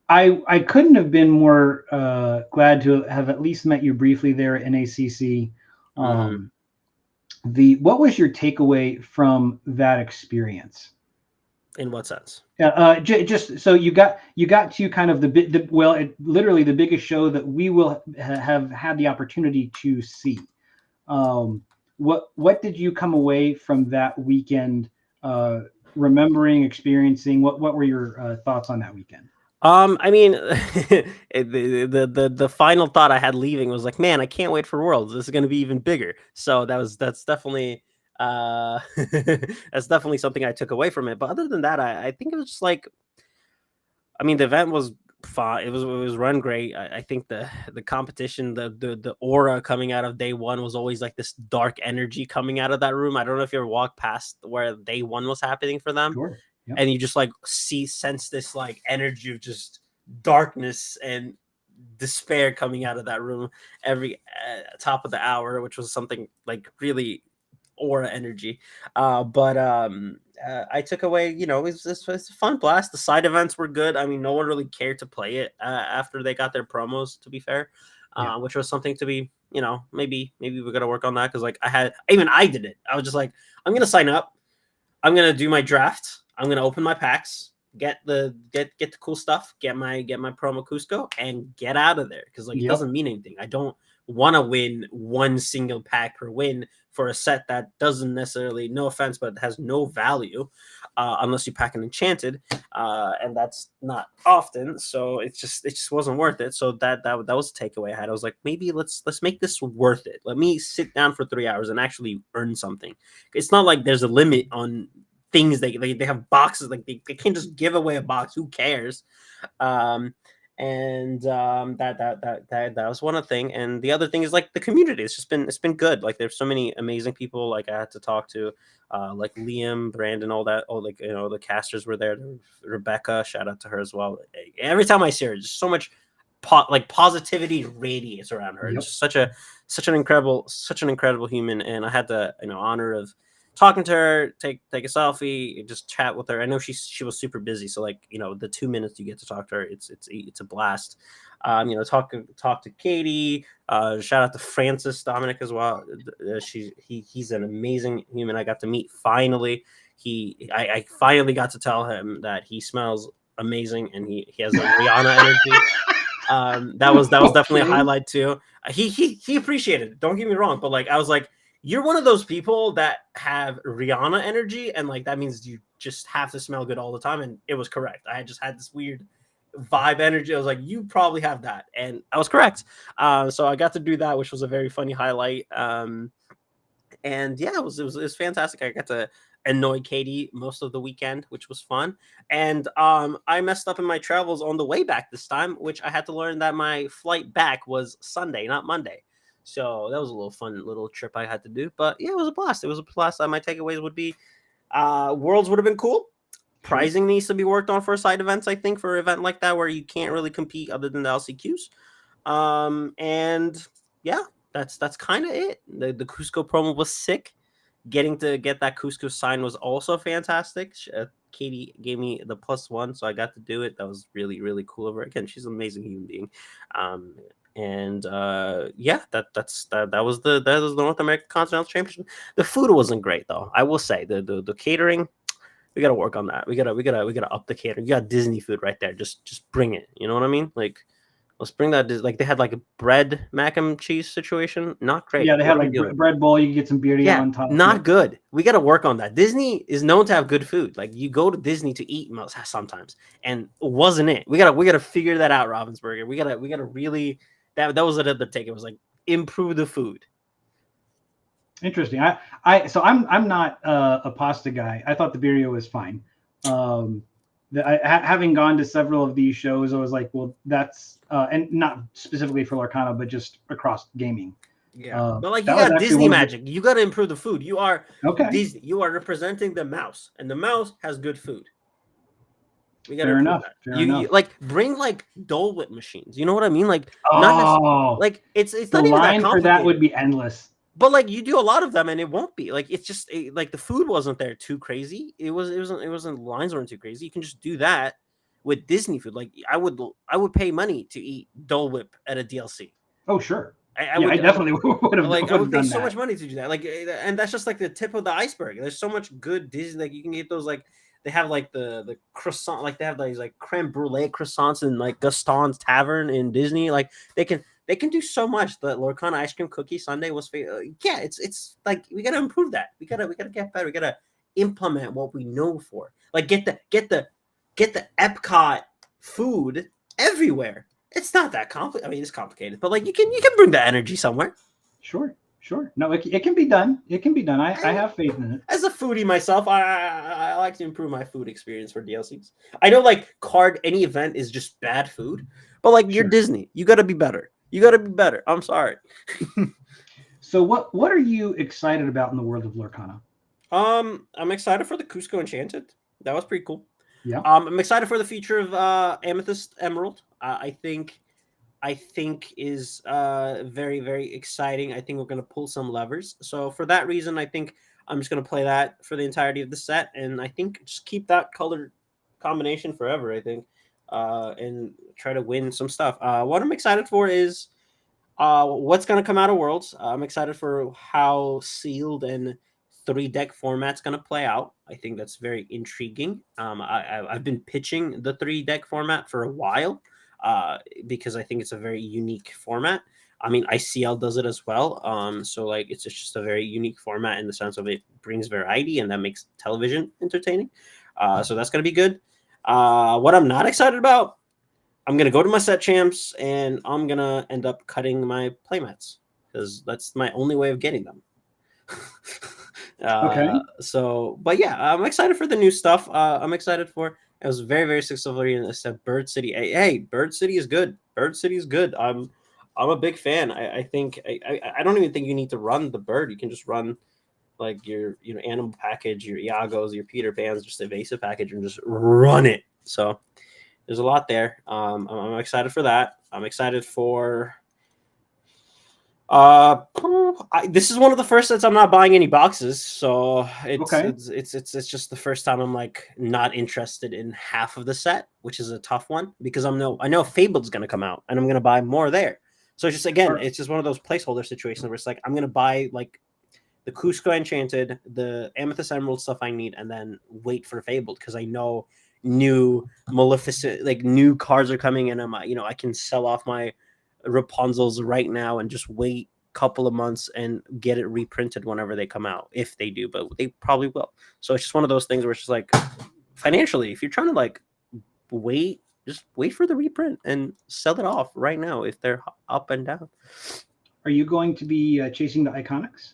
I couldn't have been more glad to have at least met you briefly there at NACC. What was your takeaway from that experience? In what sense? Just so you got to kind of literally the biggest show that we will have had the opportunity to see. What did you come away from that weekend remembering, experiencing? What were your thoughts on that weekend? I mean, the final thought I had leaving was like, man, I can't wait for Worlds. This is going to be even bigger. So that's definitely that's definitely something I took away from it. But other than that, I think it was just like, I mean, the event was fine. It was run great. I think the competition, the aura coming out of day one was always like this dark energy coming out of that room. I don't know if you ever walked past where day one was happening for them, Sure. Yep. and you just like sense this like energy of just darkness and despair coming out of that room every top of the hour, which was something like really aura energy. But I took away, it was a fun blast. The side events were good. I mean, no one really cared to play it after they got their promos, to be fair, Yeah. which was something to be, maybe we're gonna work on that, because like I did it. I was just like, I'm gonna sign up. I'm gonna do my draft. I'm gonna open my packs, get the cool stuff, get my promo Cusco, and get out of there, because like it Yep. doesn't mean anything. I don't want to win one single pack per win for a set that doesn't necessarily, no offense, but has no value unless you pack an enchanted, and that's not often. So it just wasn't worth it. So that was a takeaway I had. I was like, maybe let's make this worth it. Let me sit down for 3 hours and actually earn something. It's not like there's a limit on things. They have boxes, like they can't just give away a box. Who cares? That was one thing. And the other thing is like the community. It's been good. Like there's so many amazing people. Like I had to talk to like Liam, Brandon, all that. Oh, like the casters were there. Rebecca, shout out to her as well. Every time I see her, just so much positivity radiates around her. Yep. It's such an incredible human. And I had the honor of talking to her, take a selfie, just chat with her. I know she was super busy, so like the 2 minutes you get to talk to her, it's a blast. Talk to Katie. Shout out to Francis Dominic as well. He's an amazing human. I got to meet finally. I finally got to tell him that he smells amazing and he has a Rihanna energy. That was definitely a highlight too. He appreciated it. Don't get me wrong, but like I was like, you're one of those people that have Rihanna energy, and like that means you just have to smell good all the time. And it was correct. I just had this weird vibe energy. I was like, you probably have that, and I was correct. So I got to do that, which was a very funny highlight. And yeah, it was fantastic. I got to annoy Katie most of the weekend, which was fun. And I messed up in my travels on the way back this time, which I had to learn that my flight back was Sunday, not Monday. So that was a little fun little trip I had to do. But yeah, it was a blast. It was a blast. My takeaways would be Worlds would have been cool. Pricing needs to be worked on for side events, I think, for an event like that where you can't really compete other than the LCQs. And yeah, that's kind of it. The Cusco promo was sick. Getting to get that Cusco sign was also fantastic. Katie gave me the +1, so I got to do it. That was really, really cool of her. Again, she's an amazing human being. Yeah, that was the North American Continental Championship. The food wasn't great though. I will say the catering, we gotta work on that. We gotta up the catering. You got Disney food right there. Just bring it. You know what I mean? Like let's bring that. Like they had like a bread mac and cheese situation. Not great. Yeah, they had like bread bowl. You can get some birria on top. Not good. We got to work on that. Disney is known to have good food. Like you go to Disney to eat sometimes, and wasn't it? We gotta figure that out, Ravensburger. We gotta really. That was another take. It was like improve the food. Interesting. I'm not a pasta guy. I thought the birria was fine. Having gone to several of these shows, I was like, well, that's and not specifically for Lorcana, but just across gaming. Yeah, but like you got Disney magic. You got to improve the food. You are Disney. You are representing the mouse, and the mouse has good food. We got fair enough. You like bring like Dole Whip machines. You know what I mean? Like like it's the not even line that for that would be endless. But like you do a lot of them, and it won't be like it's just like the food wasn't there too crazy. It wasn't lines weren't too crazy. You can just do that with Disney food. Like I would pay money to eat Dole Whip at a DLC. Oh sure. I definitely would have. Like I would pay so much money to do that. Like, and that's just like the tip of the iceberg. There's so much good Disney. Like you can get those. Like they have like the croissant. Like they have these like creme brulee croissants in like Gaston's Tavern in Disney. Like they can do so much. The Lorcana ice cream cookie sundae was yeah. It's like we gotta improve that. We gotta get better. We gotta implement what we know for. Like get the Epcot food everywhere. It's not that complicated. I mean, it's complicated, but like you can bring the energy somewhere. Sure. Sure. No, it can be done. It can be done. I I, have faith in it. as a foodie myself, I like to improve my food experience for DLCs. I know like card any event is just bad food, but like you're Sure. Disney, you got to be better. You got to be better. I'm sorry. So what are you excited about in the world of Lorcana? I'm excited for the Cusco Enchanted. That was pretty cool. Yeah. I'm excited for the feature of Amethyst Emerald. I think is very very exciting. I think we're gonna pull some levers. So for that reason, I think I'm just gonna play that for the entirety of the set, and I think just keep that color combination forever. I think, and try to win some stuff. What I'm excited for is what's gonna come out of Worlds. I'm excited for how sealed and three deck format's gonna play out. I think that's very intriguing. I've been pitching the three deck format for a while because I think it's a very unique format. I mean, ICL does it as well. So like it's just a very unique format in the sense of it brings variety and that makes television entertaining. So that's gonna be good. What I'm not excited about, I'm gonna go to my set champs and I'm gonna end up cutting my playmats because that's my only way of getting them. Okay. But yeah, I'm excited for the new stuff. I'm excited for. It was very very successful. And I said Bird City. Hey, Bird City is good. Bird City is good. I'm a big fan. I think I don't even think you need to run the bird. You can just run like your animal package, your Iagos, your Peter Pans, just evasive package, and just run it. So there's a lot there. I'm excited for that. I'm excited for this is one of the first sets I'm not buying any boxes, so Okay. it's just the first time I'm like not interested in half of the set, which is a tough one because I know Fabled's gonna come out and I'm gonna buy more there. So it's just again, Are, it's just one of those placeholder situations where it's like I'm gonna buy like the Cusco Enchanted, the Amethyst Emerald stuff I need, and then wait for Fabled because I know new Maleficent like new cards are coming and I can sell off my Rapunzel's right now and just wait a couple of months and get it reprinted whenever they come out if they do, but they probably will. So it's just one of those things where it's just like financially, if you're trying to like wait, just wait for the reprint and sell it off right now if they're up and down. are you going to be chasing the Iconics?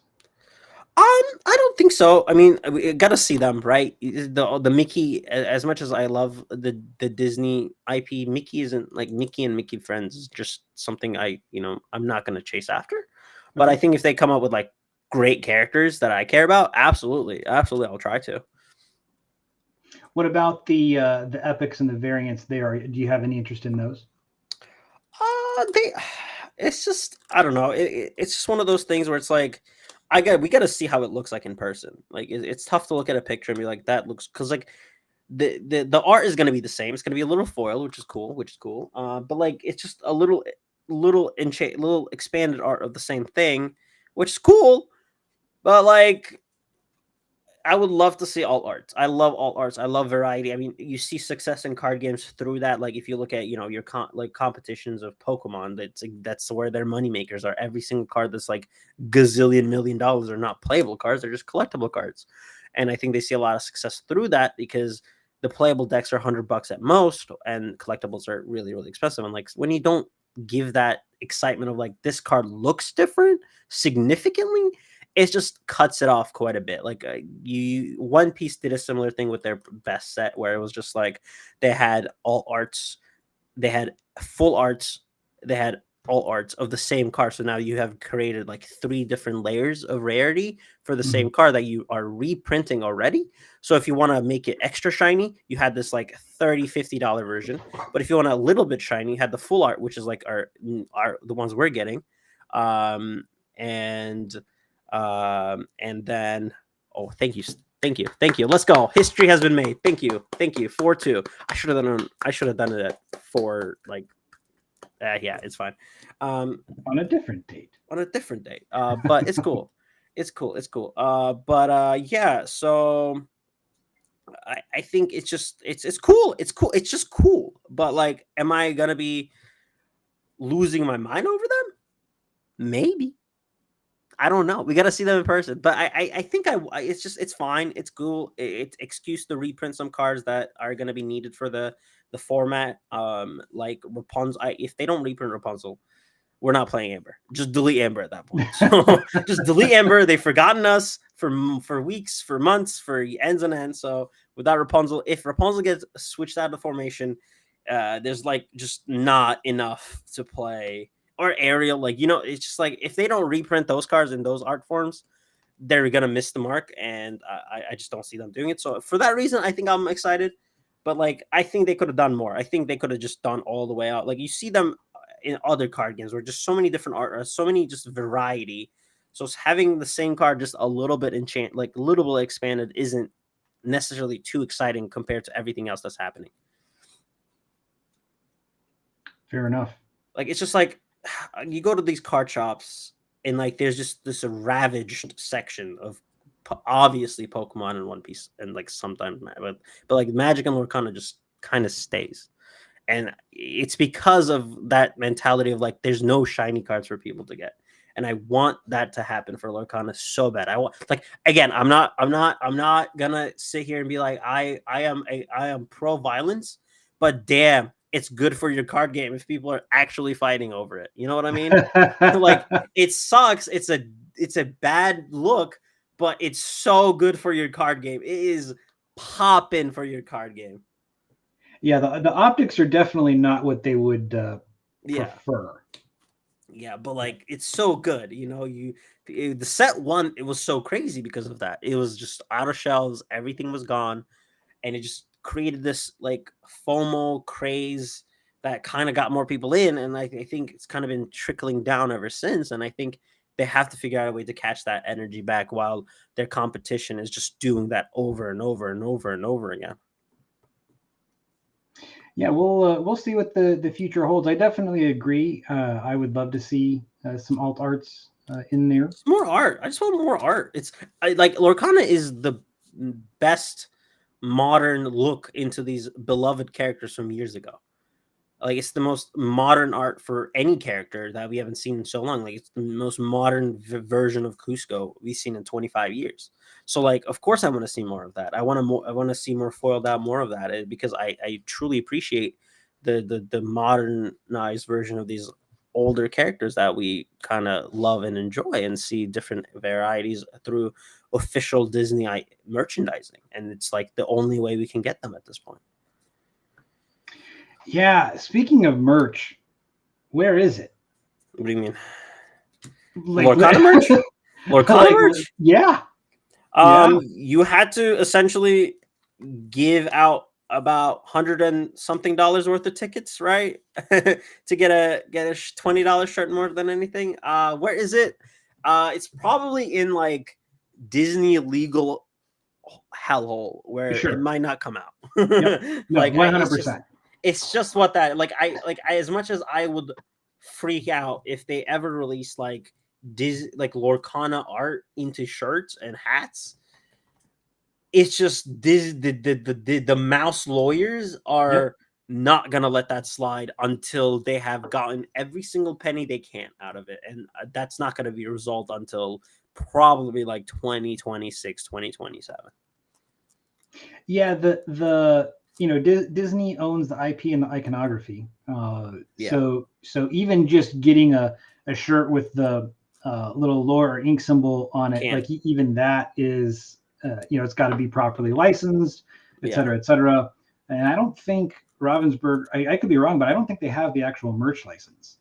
I don't think so. I mean, we gotta see them, right? The Mickey, as much as I love the Disney IP, Mickey isn't like Mickey and Mickey Friends is just something I'm not gonna chase after. But I Okay. think if they come up with like great characters that I care about, absolutely, absolutely, I'll try to. What about the epics and the variants there? Do you have any interest in those? They, it's just I don't know. It's just one of those things where it's like we got to see how it looks like in person. Like it's tough to look at a picture and be like that looks because like the art is going to be the same. It's going to be a little foil, which is cool, but like it's just a little expanded art of the same thing, which is cool. But like I would love to see all arts. I love all arts. I love variety. I mean, you see success in card games through that. Like if you look at your like competitions of Pokemon, that's where their money makers are. Every single card that's like gazillion $1 million are not playable cards; they're just collectible cards. And I think they see a lot of success through that because the playable decks are $100 at most, and collectibles are really really expensive. And like when you don't give that excitement of like this card looks different significantly, it just cuts it off quite a bit. Like One Piece did a similar thing with their best set where it was just like they had all arts, they had full arts, they had all arts of the same card. So now you have created like three different layers of rarity for the Mhm. same card that you are reprinting already. So if you want to make it extra shiny, you had this like $30-$50 version. But if you want a little bit shiny, you had the full art, which is like our the ones we're getting. Um and and then thank you. Let's go. History has been made. Thank you. 4-2. I should have done it at 4 like yeah, it's fine. Um, On a different date. on a different day. But it's cool. It's cool. But yeah. So I think it's cool. It's cool. It's just cool. But like, am I gonna be losing my mind over them? Maybe. I don't know. We got to see them in person. But I think it's fine. It's cool. It's excuse to reprint some cards that are gonna be needed for the format. Like Rapunzel. If they don't reprint Rapunzel, we're not playing Amber. Just delete Amber at that point. So just delete Amber. They've forgotten us for weeks, for months, for ends and ends. So without Rapunzel, if Rapunzel gets switched out of formation, there's like just not enough to play. Or Ariel, like, you know, it's just like if they don't reprint those cards in those art forms, they're gonna miss the mark, and I just don't see them doing it. So for that reason, I think I'm excited. But like, I think they could have done more. I think they could have just done all the way out. Like you see them in other card games where just so many different art, so many just variety. So having the same card just a little bit like a little bit expanded, isn't necessarily too exciting compared to everything else that's happening. Fair enough. Like it's just like you go to these card shops and like there's just this ravaged section of obviously Pokemon and One Piece and like sometimes but like Magic and Lorcana just kind of stays, and it's because of that mentality of like there's no shiny cards for people to get, and I want that to happen for Lorcana so bad. I want, like, again, I'm not gonna sit here and be like I am pro violence, but damn, it's good for your card game if people are actually fighting over it. You know what I mean? Like, it sucks. It's a bad look, but it's so good for your card game. It is popping for your card game. Yeah, the optics are definitely not what they would prefer. Yeah, but like it's so good. You know, the set one, it was so crazy because of that. It was just out of shelves, everything was gone, and it just created this like FOMO craze that kind of got more people in, and I think it's kind of been trickling down ever since. And I think they have to figure out a way to catch that energy back while their competition is just doing that over and over and over and over again. Yeah, we'll see what the future holds. I definitely agree. I would love to see some alt arts in there. It's more art. I just want more art. Like Lorcana is the best modern look into these beloved characters from years ago. Like it's the most modern art for any character that we haven't seen in so long. Like it's the most modern version of Cusco we've seen in 25 years. So like, of course I want to see more of that. I want to see more foiled out, more of that, because I truly appreciate the modernized version of these older characters that we kind of love and enjoy, and see different varieties through official Disney merchandising. And it's like the only way we can get them at this point. Yeah, speaking of merch, where is it? What do you mean? Like, Lorcana merch? Lorcana merch? Yeah. You had to essentially give out about $100 and something worth of tickets, right? to get a $20 shirt more than anything. Where is it? It's probably in like Disney legal hellhole where it might not come out. Yep. No, like 100%. It's just what that I as much as I would freak out if they ever release like Lorcana art into shirts and hats. It's just the mouse lawyers are not gonna let that slide until they have gotten every single penny they can out of it, and that's not gonna be resolved until probably like 2026, 2027. Yeah, the Disney owns the IP and the iconography. So even just getting a shirt with the little lore or ink symbol on it, like even that is, it's got to be properly licensed, et cetera, et cetera. And I don't think Ravensburg, I could be wrong, but I don't think they have the actual merch license.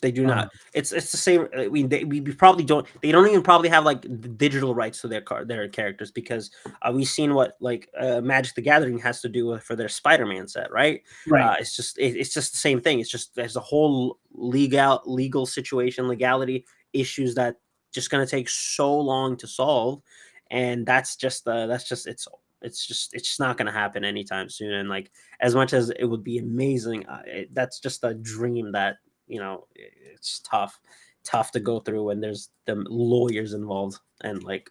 They do not. It's the same. I mean, we probably don't. They don't even probably have like the digital rights to their characters, because we've seen what like Magic the Gathering has to do for their Spider-Man set, right? Right. It's just the same thing. It's just there's a whole legal situation, legality issues that just going to take so long to solve, and it's just not going to happen anytime soon. And like, as much as it would be amazing, that's just a dream that. It's tough to go through when there's the lawyers involved and like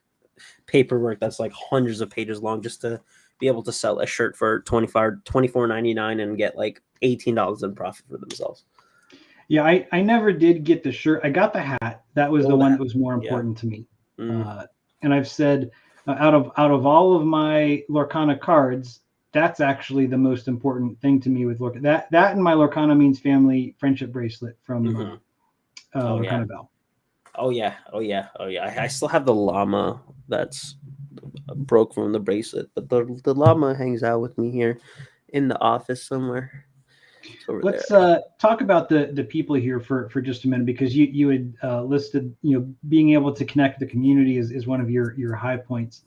paperwork that's like hundreds of pages long just to be able to sell a shirt for $24.99 and get like $18 in profit for themselves. Yeah, I never did get the shirt. I got the hat. That was the one that was more important to me. And I've said out of all of my Lorcana cards, that's actually the most important thing to me with Lorcana. That and my Lorcana Means Family friendship bracelet from Oh yeah. Lorcana Bell. Oh yeah. Oh yeah. Oh yeah. I still have the llama that's broke from the bracelet, but the llama hangs out with me here in the office somewhere. It's over there. Let's talk about the people here for just a minute, because you had listed, being able to connect the community is one of your high points.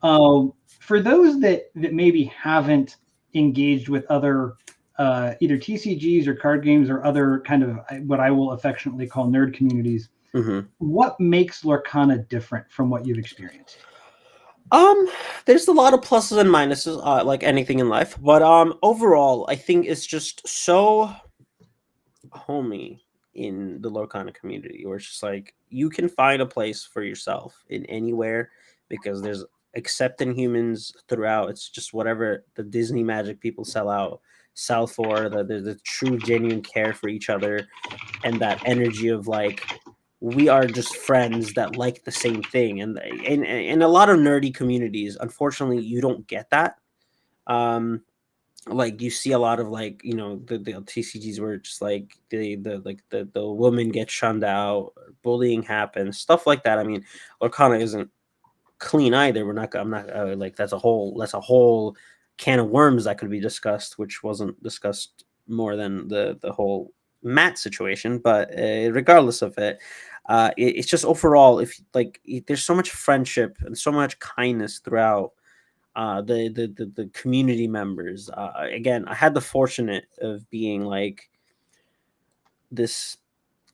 For those that maybe haven't engaged with other either TCGs or card games or other kind of what I will affectionately call nerd communities, what makes Lorcana different from what you've experienced? There's a lot of pluses and minuses, like anything in life, but overall, I think it's just so homey in the Lorcana community, where it's just like you can find a place for yourself in anywhere because there's accepting humans throughout. It's just whatever the Disney magic people sell for the true genuine care for each other, and that energy of like we are just friends that like the same thing. And in a lot of nerdy communities, unfortunately, you don't get that. Like you see a lot of like the TCGs where just like the woman gets shunned out, bullying happens, stuff like that. I mean, Lorcana isn't clean either. I'm not like that's a whole can of worms that could be discussed, which wasn't discussed more than the whole Matt situation. But regardless of it, it's just overall, if like there's so much friendship and so much kindness throughout the community members. Again, I had the fortunate of being like this.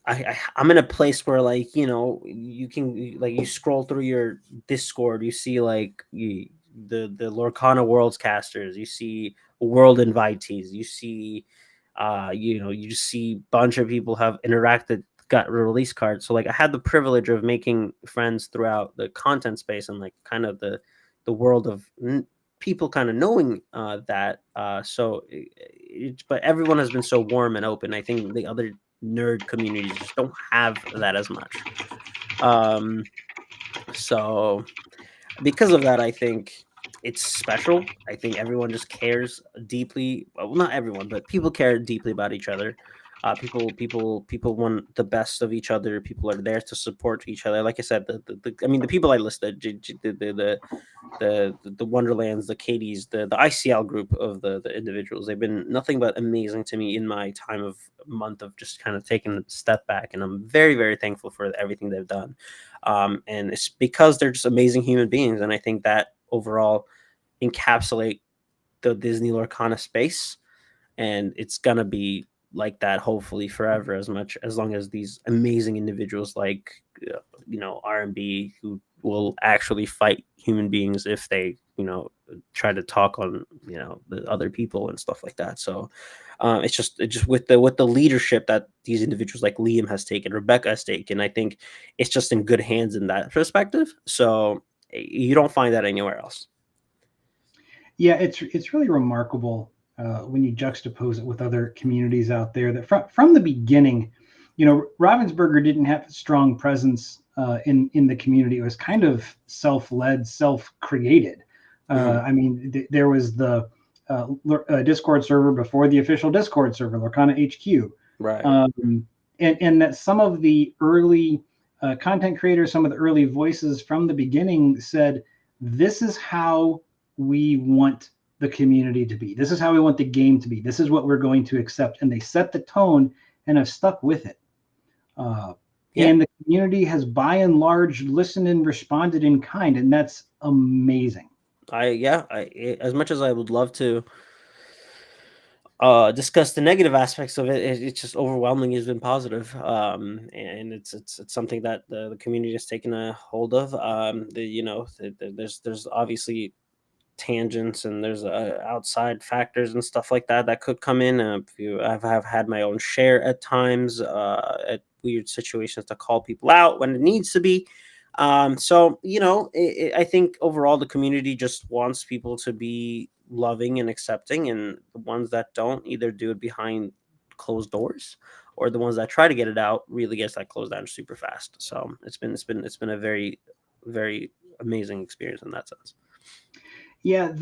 I'm in a place where like you can like you scroll through your Discord, you see like the Lorcana Worlds casters, you see world invitees, you see you just see a bunch of people have interacted, got release cards. So like I had the privilege of making friends throughout the content space and like kind of the world of people kind of knowing that. But everyone has been so warm and open. I think the other nerd communities just don't have that as much. So because of that, I think it's special. I think everyone just cares deeply. Well, not everyone, but people care deeply about each other. People want the best of each other. People are there to support each other. Like I said, the people I listed, the Wonderlands, the Katie's, the ICL group of the individuals. They've been nothing but amazing to me in my time of month of just kind of taking a step back, and I'm very very thankful for everything they've done. And it's because they're just amazing human beings, and I think that overall encapsulate the Disney Lorcana space, and it's gonna be like that hopefully forever, as long as these amazing individuals like R&B who will actually fight human beings if they try to talk on the other people and stuff like that. So it's just with the leadership that these individuals like Liam has taken, Rebecca has taken, I think it's just in good hands in that perspective. So you don't find that anywhere else. Yeah, it's really remarkable when you juxtapose it with other communities out there that from the beginning, Ravensburger didn't have a strong presence in the community. It was kind of self-led, self-created. I mean, there was the Discord server before the official Discord server, Lorcana HQ, right? And that some of the early content creators, some of the early voices from the beginning said, "This is how we want the community to be. This is how we want the game to be. This is what we're going to accept." And they set the tone and have stuck with it. And the community has by and large listened and responded in kind, and that's amazing. As much as I would love to discuss the negative aspects of it, it's just overwhelming has been positive. And it's something that the community has taken a hold of. There's obviously tangents and there's outside factors and stuff like that could come in. I've had my own share at times at weird situations to call people out when it needs to be. So I think overall the community just wants people to be loving and accepting, and the ones that don't either do it behind closed doors, or the ones that try to get it out really gets that closed down super fast. So it's been a very very amazing experience in that sense. Yeah,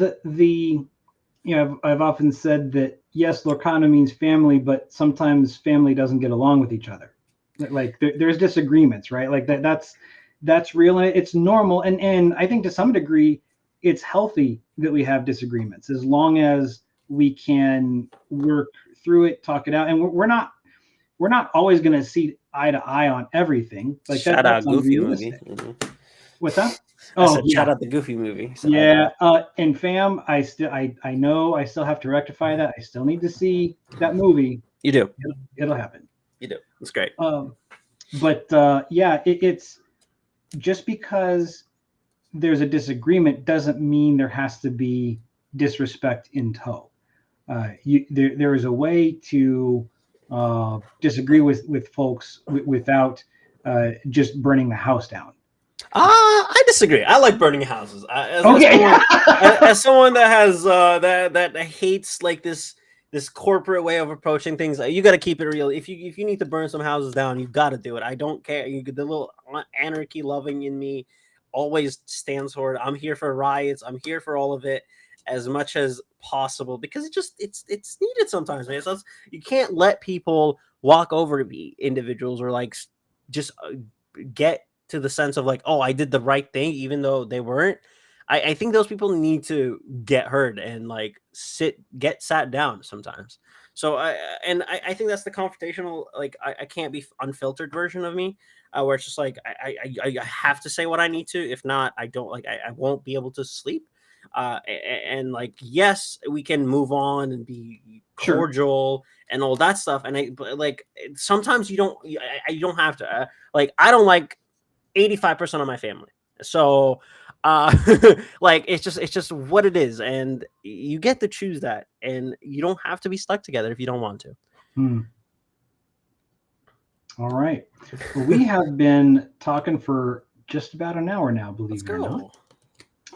I've often said that yes, Lorcana means family, but sometimes family doesn't get along with each other. Like there's disagreements, right? Like that's real, and it's normal. And I think to some degree, it's healthy that we have disagreements as long as we can work through it, talk it out, and we're not always going to see eye to eye on everything. Like Shout that's out Goofy movie. unrealistic. What's that? I Oh said shout yeah, out the Goofy movie. So, yeah. And fam, I know I still have to rectify that. I still need to see that movie. you do. It'll happen. You do. It's great. But yeah, it's just because there's a disagreement doesn't mean there has to be disrespect in tow. There is a way to disagree with folks without just burning the house down. I disagree. I like burning houses. Okay. As someone that has that hates like this corporate way of approaching things, you got to keep it real. If you need to burn some houses down, you got to do it. I don't care. The little anarchy loving in me always stands for it. I'm here for riots. I'm here for all of it as much as possible because it's needed sometimes, man. So you can't let people walk over to be individuals or like just get to the sense of like, oh, I did the right thing, even though they weren't. I think those people need to get heard and like get sat down sometimes. So I think that's the confrontational, like I can't be unfiltered version of me, where it's just like I have to say what I need to. If not, I don't like I won't be able to sleep. And like yes, we can move on and be cordial and all that stuff. And but like sometimes you don't have to. Like I don't like 85% of my family. So like it's just what it is, and you get to choose that, and you don't have to be stuck together if you don't want to. All right. Well, we have been talking for just about an hour now, believe it or not.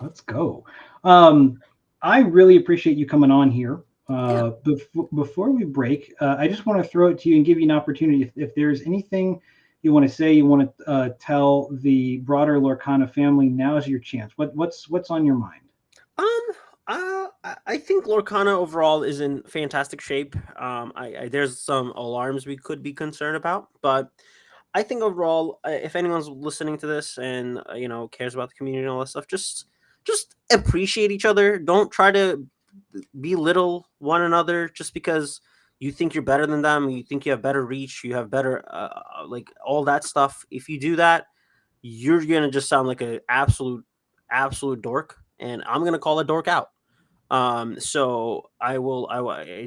Let's go. I really appreciate you coming on here. Before we break, I just want to throw it to you and give you an opportunity. If there's anything you want to say, you want to tell the broader Lorcana family, now's your chance. What's on your mind? I think Lorcana overall is in fantastic shape. There's some alarms we could be concerned about, but I think overall, if anyone's listening to this and cares about the community and all that stuff, just appreciate each other. Don't try to belittle one another just because you think you're better than them. You think you have better reach. You have better like all that stuff. If you do that, you're gonna just sound like an absolute dork, and I'm gonna call a dork out. So I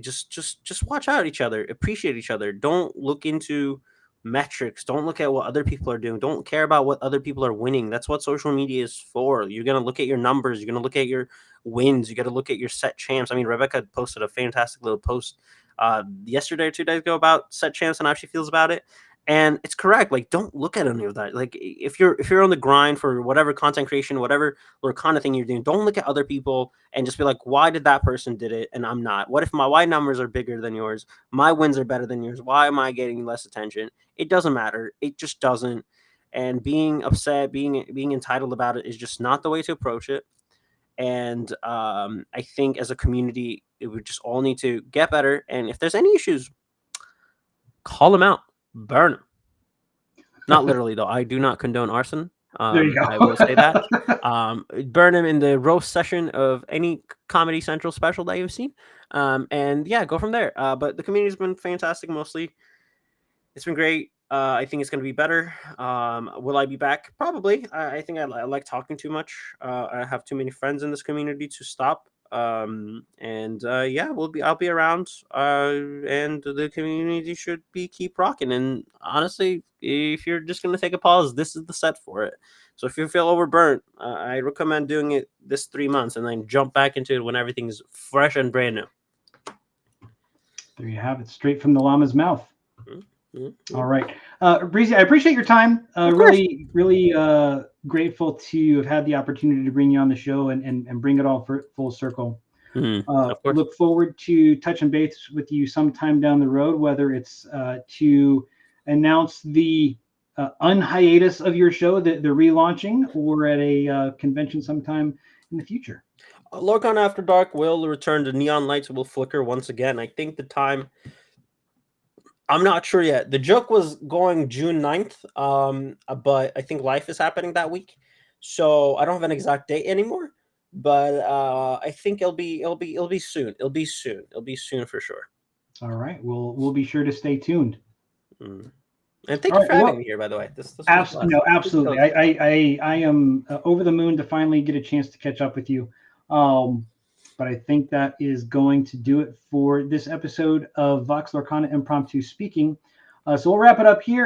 just watch out each other, appreciate each other. Don't look into metrics. Don't look at what other people are doing. Don't care about what other people are winning. That's what social media is for. You're going to look at your numbers. You're going to look at your wins. You got to look at your set champs. I mean, Rebecca posted a fantastic little post yesterday or 2 days ago about set champs and how she feels about it. And it's correct. Like, don't look at any of that. Like, if you're on the grind for whatever content creation, whatever kind of thing you're doing, don't look at other people and just be like, why did that person did it and I'm not? What if my numbers are bigger than yours? My wins are better than yours. Why am I getting less attention? It doesn't matter. It just doesn't. And being upset, being entitled about it is just not the way to approach it. And I think as a community, it would just all need to get better. And if there's any issues, call them out. Burn them. Not literally, though. I do not condone arson. There you go. I will say that. Burn them in the roast session of any Comedy Central special that you've seen. And yeah, go from there. But the community's been fantastic mostly. It's been great. I think it's going to be better. Will I be back? Probably. I think I like talking too much. I have too many friends in this community to stop. Yeah, I'll be around, and the community should keep rocking. And honestly, if you're just going to take a pause, this is the set for it. So if you feel overburnt, I recommend doing it this 3 months and then jump back into it when everything's fresh and brand new. There you have it, straight from the llama's mouth. Mm-hmm. All right. Ybreezy, I appreciate your time. Really grateful to have had the opportunity to bring you on the show and bring it all full circle. Look forward to touching base with you sometime down the road, whether it's to announce the unhiatus of your show, the relaunching, or at a convention sometime in the future. Lorcana After Dark will return. The neon lights will flicker once again. I think the time I'm not sure yet. The joke was going June 9th, but I think life is happening that week, so I don't have an exact date anymore. But I think it'll be soon. It'll be soon. It'll be soon for sure. All right, we'll be sure to stay tuned. Mm. And thank All you right, for having well, me here, by the way. This was a blast. no, absolutely. I am over the moon to finally get a chance to catch up with you. But I think that is going to do it for this episode of Vox Lorcana Impromptu Speaking. So we'll wrap it up here.